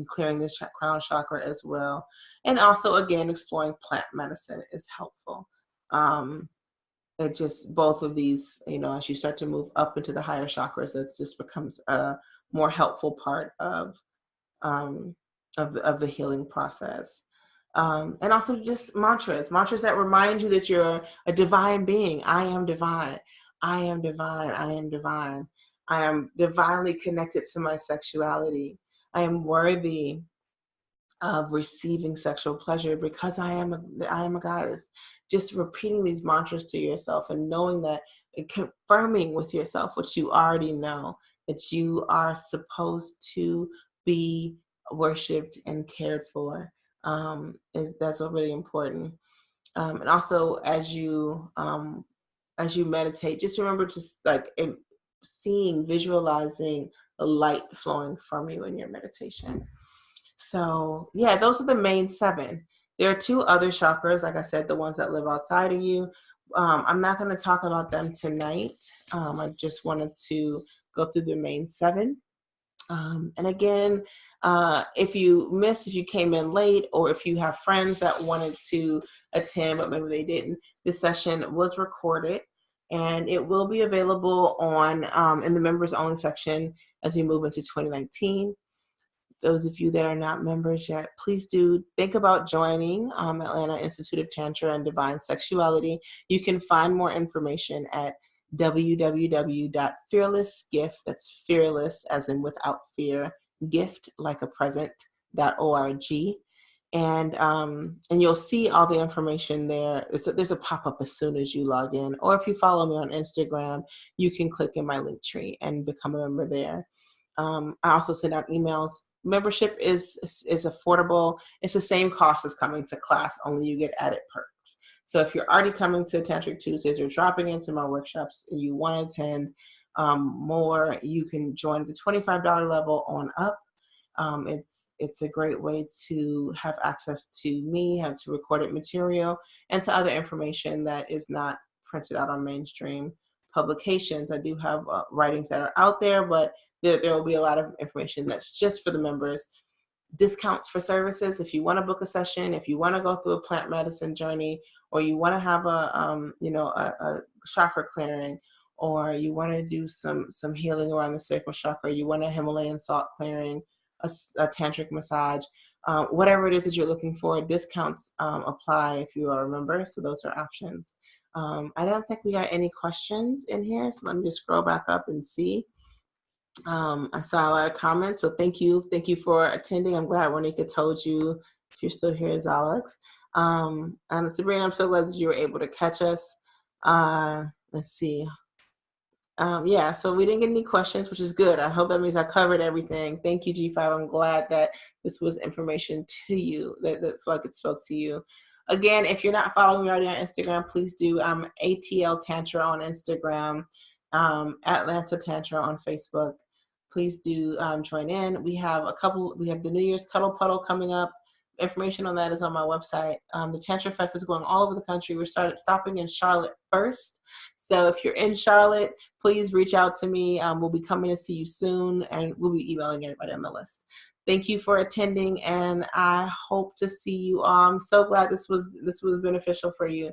clearing the crown chakra as well. And also, again, exploring plant medicine is helpful. It just, both of these, as you start to move up into the higher chakras, that just becomes a more helpful part of the healing process. And also just mantras that remind you that you're a divine being. I am divine. I am divine. I am divine. I am divinely connected to my sexuality. I am worthy of receiving sexual pleasure because I am a goddess. Just repeating these mantras to yourself and knowing that, and confirming with yourself what you already know, that you are supposed to be worshipped and cared for. That's really important. And also, as you meditate, just remember to like seeing, visualizing the light flowing from you in your meditation. So yeah, those are the main 7. There are 2 other chakras, like I said, the ones that live outside of you. I'm not going to talk about them tonight. I just wanted to go through the main 7. And again, if you came in late, or if you have friends that wanted to attend but maybe they didn't, this session was recorded and it will be available on in the members only section as we move into 2019. Those of you that are not members yet, please do think about joining Atlanta Institute of Tantra and Divine Sexuality. You can find more information at www.fearlessgift, that's fearless as in without fear, gift like a present.org. And you'll see all the information there. There's a pop-up as soon as you log in. Or if you follow me on Instagram, you can click in my link tree and become a member there. I also send out emails. Membership is affordable. It's the same cost as coming to class, only you get added perks. So if you're already coming to Tantric Tuesdays or dropping into my workshops and you want to attend more, you can join the $25 level on up. It's a great way to have access to me, have to recorded material, and to other information that is not printed out on mainstream publications. I do have writings that are out there, but there will be a lot of information that's just for the members. Discounts for services. If you want to book a session, if you want to go through a plant medicine journey, or you want to have a chakra clearing, or you want to do some healing around the sacral chakra, you want a Himalayan salt clearing, a tantric massage, whatever it is that you're looking for, discounts apply if you are a member. So those are options. I don't think we got any questions in here, so let me just scroll back up and see. I saw a lot of comments, so thank you for attending. I'm glad Ronika told you. If you're still here, is Alex. And Sabrina, I'm so glad that you were able to catch us. Let's see. Yeah, so we didn't get any questions, which is good. I hope that means I covered everything. Thank you, G5. I'm glad that this was information to you, that feel like it spoke to you. Again, if you're not following me already on Instagram, please do. I'm ATL Tantra on Instagram, Atlanta Tantra on Facebook. Please do join in. We have the New Year's Cuddle Puddle coming up. Information on that is on my website. The Tantra Fest is going all over the country. We're stopping in Charlotte first. So if you're in Charlotte, please reach out to me. We'll be coming to see you soon, and we'll be emailing everybody on the list. Thank you for attending, and I hope to see you all. I'm so glad this was beneficial for you.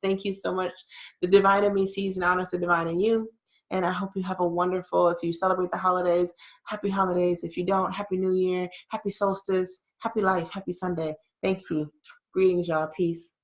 Thank you so much. The divine in me sees and honors the divine in you. And I hope you have a wonderful, if you celebrate the holidays, happy holidays. If you don't, happy New Year, happy solstice, happy life, happy Sunday. Thank you. Greetings, y'all. Peace.